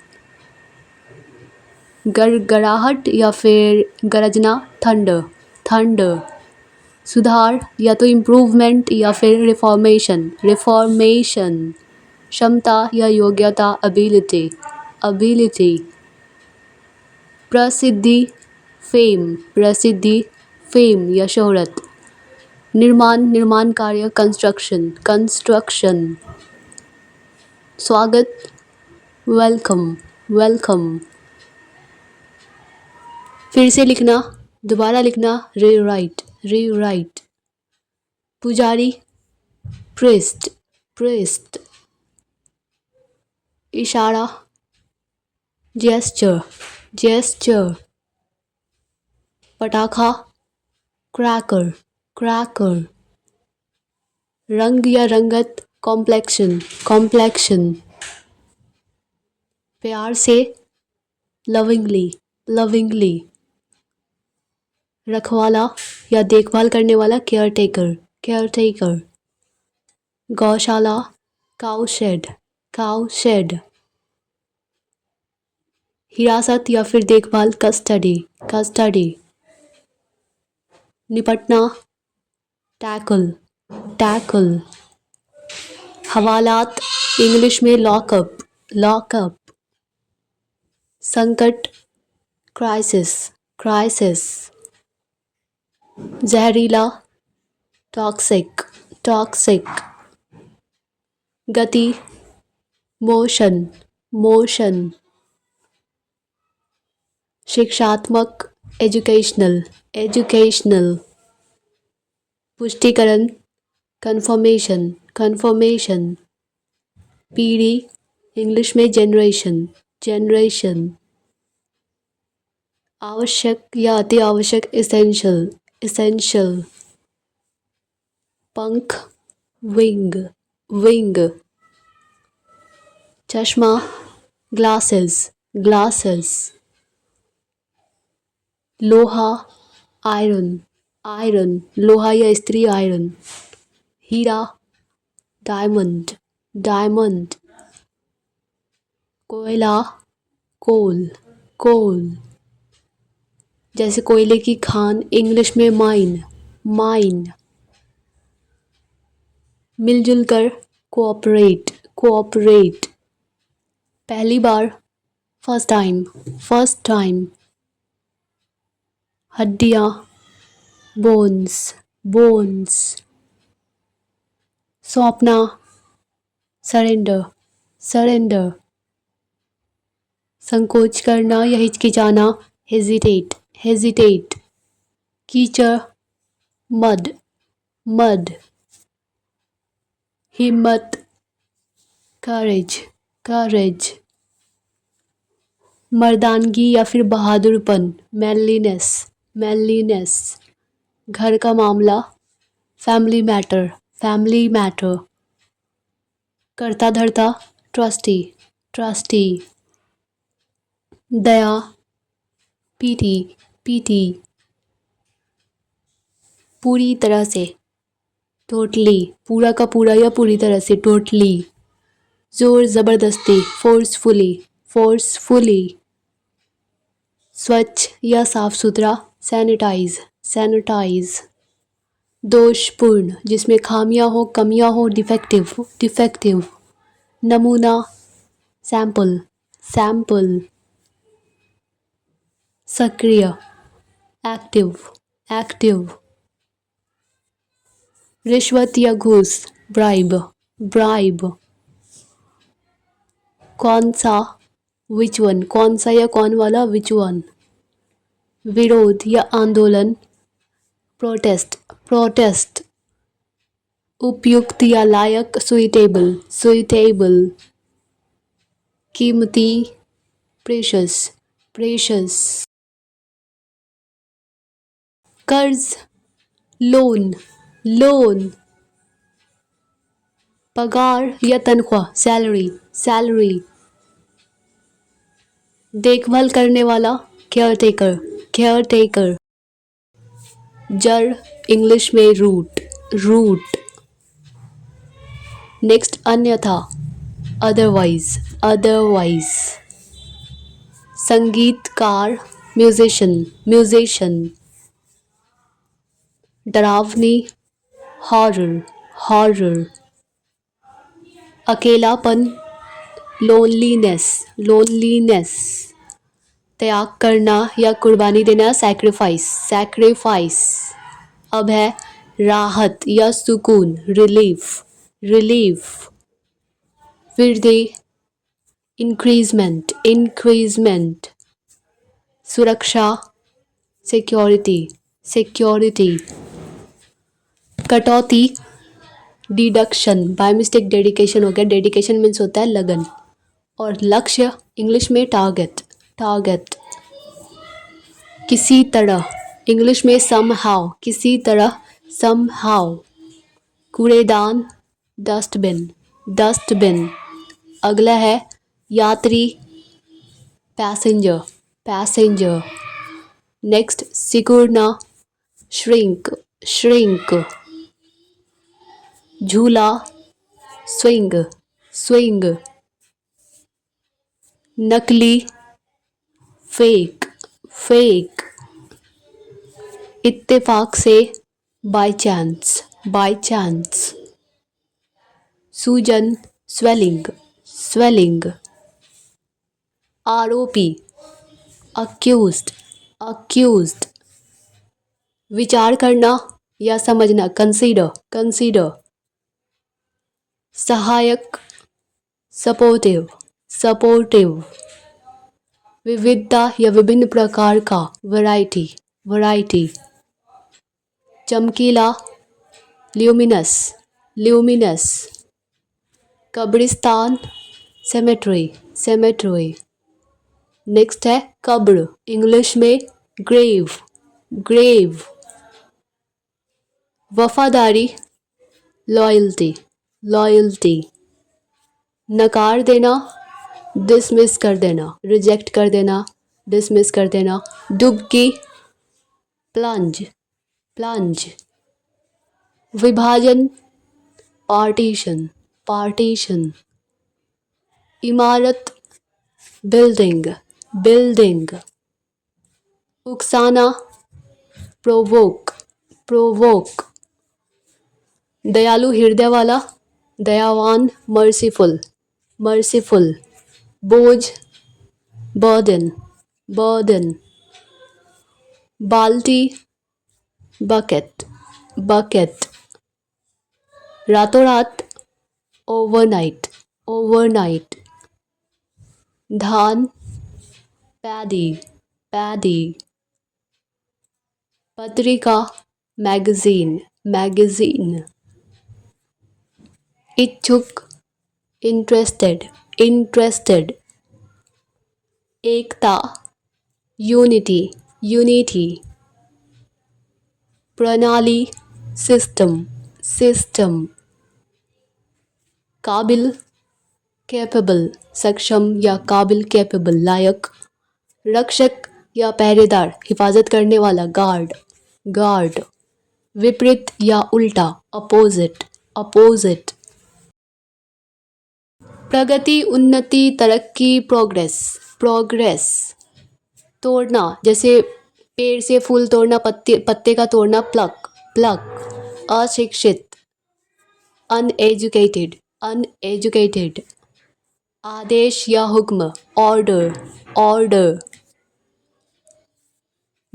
गड़गड़ाहट या फिर गरजना, थंडर, थंडर। सुधार या तो इम्प्रूवमेंट या फिर रिफॉर्मेशन, रिफॉर्मेशन। क्षमता या योग्यता, एबिलिटी, एबिलिटी। प्रसिद्धि, फेम, प्रसिद्धि, फेम या शोहरत। निर्माण, निर्माण कार्य, कंस्ट्रक्शन, कंस्ट्रक्शन। स्वागत, वेलकम, वेलकम। फिर से लिखना, दोबारा लिखना, रीराइट, रीराइट। पुजारी, प्रिस्ट, प्रिस्ट। इशारा, जेस्चर, जेस्चर। पटाखा, क्रैकर, क्रैकर। रंग या रंगत, कॉम्प्लेक्शन, कॉम्प्लेक्शन। प्यार से, लविंगली, लविंगली। रखवाला या देखभाल करने वाला, केयर टेकर, केयर टेकर। गौशाला, काउ शेड, काउ शेड। हिरासत या फिर देखभाल, कस्टडी, कस्टडी। निपटना, टैकल, टैकल। हवालात, इंग्लिश में लॉकअप, लॉकअप। संकट, क्राइसिस, क्राइसिस। जहरीला, टॉक्सिक, टॉक्सिक। गति, मोशन, मोशन। शिक्षात्मक, एजुकेशनल, एजुकेशनल। पुष्टिकरण, कन्फर्मेशन, कन्फर्मेशन। पीढ़ी, इंग्लिश में जनरेशन, जनरेशन। आवश्यक या अति आवश्यक, इसेंशियल, इसेंशियल। पंख, विंग, विंग। चश्मा, ग्लासेस, ग्लासेस। लोहा, आयरन, आयरन। लोहा या स्त्री आयरन। हीरा, डायमंड, डायमंड। कोयला, कोल, कोल। जैसे कोयले की खान, इंग्लिश में माइन, माइन। मिलजुल कर, कोऑपरेट, कोऑपरेट। पहली बार, फर्स्ट टाइम, फर्स्ट टाइम। हड्डियाँ, बोन्स, बोन्स। सौंपना, सरेंडर, सरेंडर। संकोच करना या हिचकिचाना, हेजिटेट, हेजिटेट। कीचड़, मड, मड। हिम्मत, करेज, करेज। मर्दानगी या फिर बहादुरपन, मैनलीनेस, मैनलीनेस। घर का मामला, फैमिली मैटर, फैमिली मैटर। करता धरता, ट्रस्टी, ट्रस्टी। दया, पीटी, पीटी। पूरी तरह से, टोटली, पूरा का पूरा या पूरी तरह से, टोटली। जोर जबरदस्ती, फोर्सफुली, फोर्सफुली। स्वच्छ या साफ सुथरा, सैनिटाइज, सैनिटाइज। दोषपूर्ण, जिसमें खामियां हो, कमियां हो, डिफेक्टिव, डिफेक्टिव। नमूना, सैंपल, सैंपल। सक्रिय, एक्टिव, एक्टिव। रिश्वत या घूस, ब्राइब, ब्राइब। कौन सा, विच वन, कौन सा या कौन वाला, विच वन। विरोध या आंदोलन, प्रोटेस्ट, प्रोटेस्ट। उपयुक्त या लायक, सुइटेबल, सुइटेबल। कीमती, प्रेशस, प्रेशस। कर्ज, लोन, लोन। पगार या तनख्वाह, सैलरी, सैलरी। देखभाल करने वाला, केयर टेकर, केयर टेकर। जड़, इंग्लिश में रूट, रूट। नेक्स्ट, अन्यथा, अदरवाइज, अदरवाइज। संगीतकार, म्यूजिशियन, म्यूजिशियन। डरावनी, हॉरर, हॉरर। अकेलापन, लोनलीनेस, लोनलीनेस। त्याग करना या कुर्बानी देना, सैक्रिफाइस, सैक्रिफाइस। अभय, राहत या सुकून, रिलीफ, रिलीफ। वृद्धि, इंक्रीजमेंट, इंक्रीजमेंट। सुरक्षा, सिक्योरिटी, सिक्योरिटी। कटौती, डिडक्शन, बाय मिस्टेक डेडिकेशन हो गया, डेडिकेशन मीन्स होता है लगन। और लक्ष्य, इंग्लिश में टारगेट, टारगेट। किसी तरह, इंग्लिश में समहाउ, किसी तरह, समहाउ। कूड़ेदान, डस्टबिन, डस्टबिन। अगला है यात्री, पैसेंजर, पैसेंजर। नेक्स्ट, सिकुड़ना, श्रिंक, श्रिंक। झूला, स्विंग, स्विंग। नकली, फेक, फेक। इत्तेफाक से, बाय चांस, बाय चांस। सूजन, स्वेलिंग, स्वेलिंग। आरोपी, अक्यूज्ड, अक्यूज्ड। विचार करना या समझना, कंसीडर, कंसीडर। सहायक, सपोर्टिव, सपोर्टिव। विविधता या विभिन्न प्रकार का, वैरायटी, वैरायटी। चमकीला, ल्यूमिनस, ल्यूमिनस। कब्रिस्तान, सेमेट्री, सेमेट्री। नेक्स्ट है कब्र, इंग्लिश में ग्रेव, ग्रेव। वफादारी, लॉयल्टी, लॉयल्टी। नकार देना, डिसमिस कर देना, रिजेक्ट कर देना, डिसमिस कर देना। डुबकी, प्लंज, प्लंज। विभाजन, पार्टीशन, पार्टीशन। इमारत, building, building. उकसाना, provoke, provoke. दयालु हृदय वाला, दयावान, merciful, merciful. बोझ, burden, burden. बाल्टी, bucket, bucket. रातों रात, overnight, overnight. धान, paddy, paddy. पत्रिका, magazine, magazine. इच्छुक, interested, interested. एकता, unity, unity. प्रणाली, system, system. काबिल, capable, सक्षम या काबिल, capable, लायक. रक्षक या पहरेदार, हिफाजत करने वाला, गार्ड, गार्ड. विपरीत या उल्टा, अपोजिट, अपोजिट. प्रगति, उन्नति, तरक्की, प्रोग्रेस, प्रोग्रेस. तोड़ना, जैसे पेड़ से फूल तोड़ना, पत्ते का तोड़ना, प्लक, प्लक. अशिक्षित, अनएजुकेटेड, अनएजुकेटेड. आदेश या हुक्म, ऑर्डर, ऑर्डर.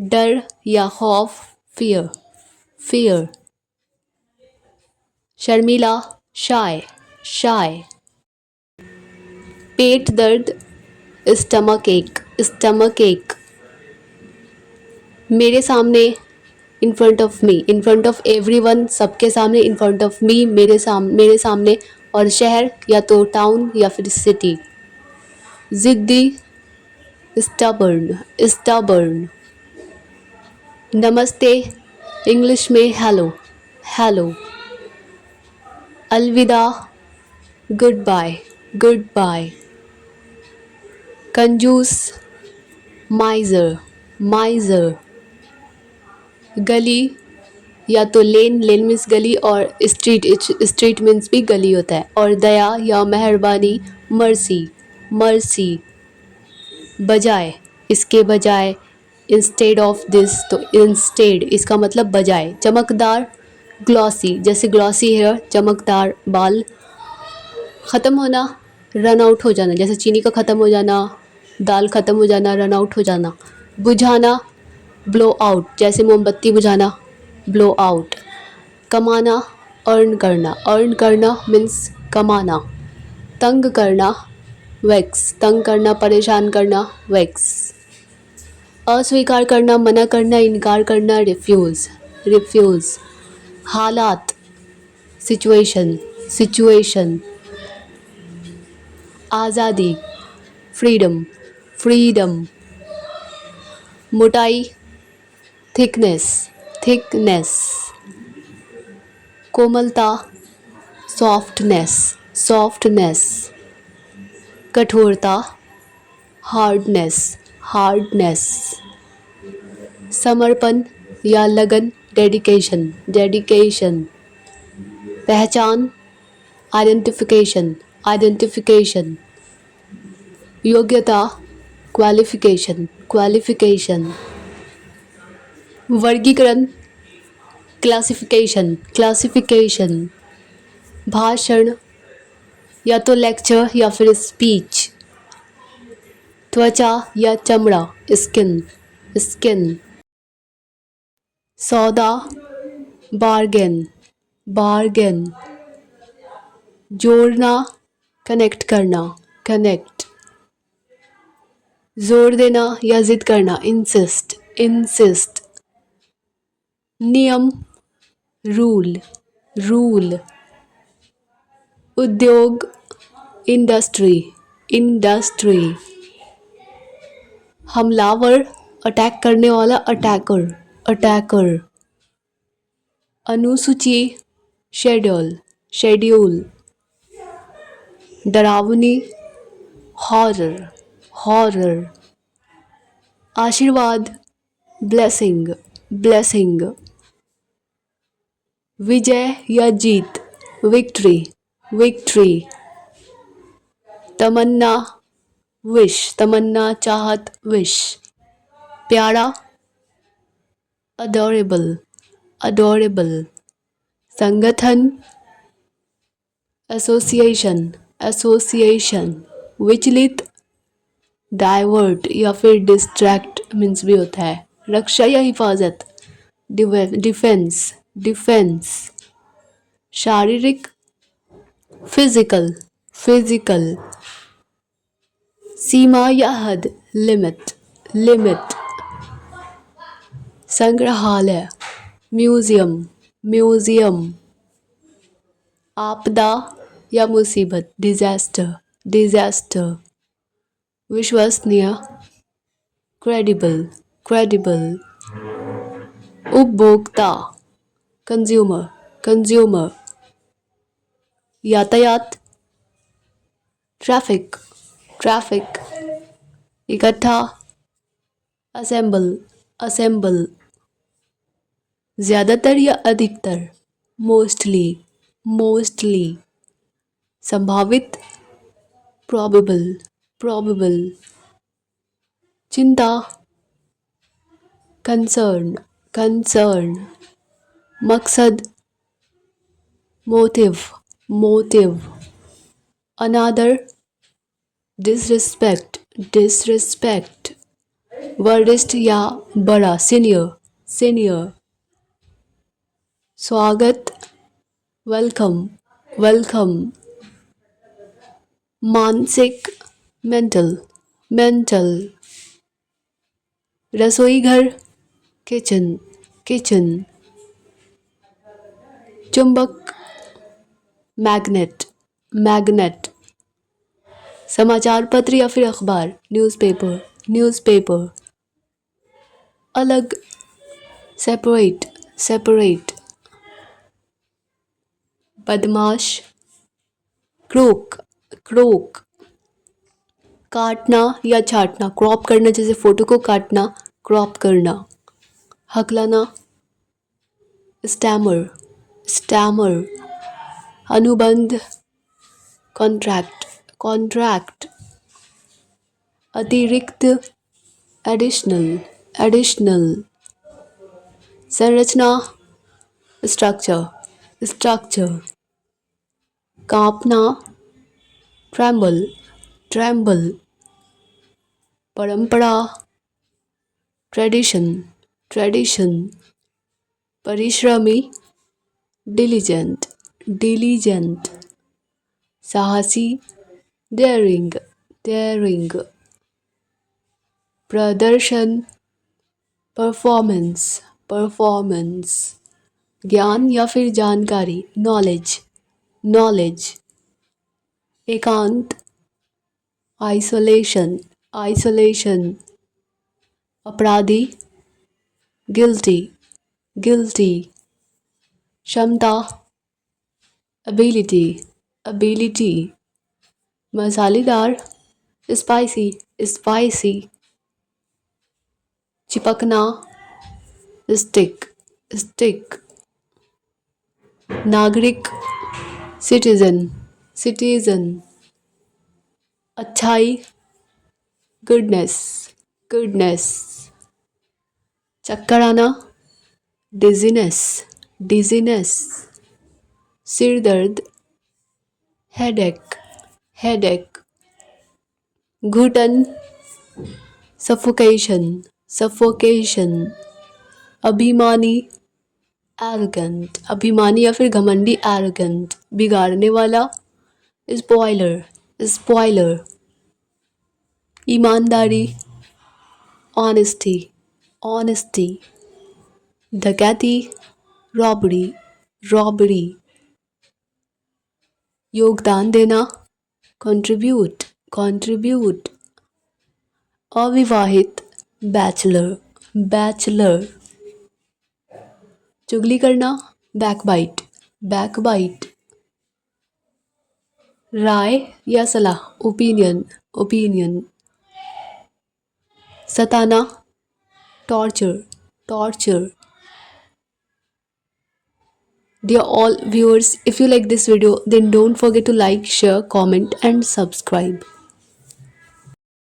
डर या खौफ, फियर, फियर. शर्मिला, शाय, शाय. पेट दर्द, स्टमक एक, स्टमक एक. मेरे सामने, in front of me, in front of everyone, सबके सामने, इन फ्रंट ऑफ मी, मेरे सामने. और शहर या तो टाउन या फिर सिटी. जिद्दी, स्टबर्न, स्टबर्न. नमस्ते, इंग्लिश में हेलो, हेलो. अलविदा, गुड बाय, गुड बाय. कंजूस, माइजर, माइजर. गली या तो लेन, लेन मीन्स गली, और स्ट्रीट, स्ट्रीट मीन्स भी गली होता है. और दया या मेहरबानी, मर्सी, मर्सी. बजाय, इसके बजाय, इंस्टेड ऑफ दिस, तो इंस्टेड इसका मतलब बजाय. चमकदार, ग्लॉसी, जैसे ग्लॉसी हेयर, चमकदार बाल. ख़त्म होना, रन आउट हो जाना, जैसे चीनी का ख़त्म हो जाना, दाल ख़त्म हो जाना, रन आउट हो जाना. बुझाना, ब्लो आउट, जैसे मोमबत्ती बुझाना, ब्लो आउट. कमाना, अर्न करना, अर्न करना मीन्स कमाना. तंग करना, वैक्स, तंग करना, परेशान करना, वैक्स. अस्वीकार करना, मना करना, इनकार करना, रिफ्यूज़, रिफ्यूज़. हालात, सिचुएशन, सिचुएशन. आज़ादी, फ्रीडम, फ्रीडम. मोटाई, थिकनेस, थिकनेस. कोमलता, सॉफ्टनेस, सॉफ्टनेस. कठोरता, हार्डनेस, हार्डनेस. समर्पण या लगन, डेडिकेशन, डेडिकेशन. पहचान, आइडेंटिफिकेशन, आइडेंटिफिकेशन. योग्यता, क्वालिफिकेशन, क्वालिफिकेशन. वर्गीकरण, क्लासिफिकेशन, क्लासिफिकेशन. भाषण या तो लेक्चर या फिर स्पीच. त्वचा या चमड़ा, स्किन, स्किन. सौदा, बार्गेन, बार्गेन. जोड़ना, कनेक्ट करना, कनेक्ट. जोर देना या जिद करना, इंसिस्ट, इंसिस्ट. नियम, रूल, रूल. उद्योग, इंडस्ट्री, इंडस्ट्री. हमलावर, अटैक करने वाला, अटैकर, अटैकर. अनुसूची, शेड्यूल, शेड्यूल. डरावनी, हॉरर, हॉरर. आशीर्वाद, ब्लेसिंग, ब्लेसिंग. विजय या जीत, विक्ट्री, विक्ट्री. तमन्ना, विश तमन्ना चाहत विश। प्यारा अडोरेबल अडोरेबल। संगठन एसोसिएशन एसोसिएशन। विचलित डाइवर्ट या फिर डिस्ट्रैक्ट मीन्स भी होता है। रक्षा या हिफाजत डिफेंस डिफेंस। शारीरिक फिजिकल फिजिकल। सीमा या हद लिमिट लिमिट। संग्रहालय म्यूजियम म्यूजियम। आपदा या मुसीबत डिजास्टर डिजास्टर। विश्वसनीय क्रेडिबल क्रेडिबल। उपभोक्ता कंज्यूमर कंज्यूमर। यातायात ट्रैफिक ट्रैफिक। इकट्ठा असेंबल असेंबल। ज्यादातर या अधिकतर मोस्टली मोस्टली। संभावित प्रोबेबल प्रोबेबल। चिंता कंसर्न कंसर्न। मकसद मोटिव मोटिव। अनादर डिसरिस्पेक्ट डिसरिस्पेक्ट। वरिष्ठ या बड़ा सीनियर सीनियर। स्वागत वेलकम वेलकम। मानसिक मेंटल मेंटल। रसोई घर किचन किचन। चुंबक मैग्नेट मैग्नेट। समाचार पत्र या फिर अखबार न्यूज़पेपर न्यूज़पेपर। अलग सेपरेट सेपरेट। बदमाश क्रोक क्रोक। काटना या छाटना क्रॉप करना, जैसे फोटो को काटना क्रॉप करना। हकलाना स्टैमर स्टैमर। अनुबंध कॉन्ट्रैक्ट कॉन्ट्रैक्ट। अतिरिक्त एडिशनल एडिशनल। संरचना स्ट्रक्चर स्ट्रक्चर। कांपना ट्रेम्बल ट्रेम्बल। परंपरा ट्रेडिशन ट्रेडिशन। परिश्रमी डिलीजेंट डिलीजेंट। साहसी डेयरिंग डेयरिंग। प्रदर्शन परफॉर्मेंस परफॉर्मेंस। ज्ञान या फिर जानकारी नॉलेज नॉलेज। एकांत आइसोलेशन आइसोलेशन। अपराधी गिल्टी गिल्टी। क्षमता एबिलिटी एबिलिटी। मसालेदार स्पाइसी स्पाइसी। चिपकना स्टिक स्टिक। नागरिक सिटीजन सिटीजन। अच्छाई गुडनेस गुडनेस। चक्कर आना डिजीनेस डिजीनेस। सिर दर्द हेडेक हेडेक। घुटन सफोकेशन सफोकेशन। अभिमानी एरोगेंट अभिमानी या फिर घमंडी एरोगेंट। बिगाड़ने वाला स्पॉइलर स्पॉइलर। ईमानदारी ऑनेस्टी ऑनेस्टी। डकैती रॉबरी रॉबरी। योगदान देना कंट्रीब्यूट कंट्रीब्यूट। अविवाहित बैचलर बैचलर। चुगली करना बैकबाइट बैकबाइट। राय या सलाह ओपिनियन ओपिनियन। सताना torture torture. Dear all viewers, if you like this video, then don't forget to like, share, comment and subscribe.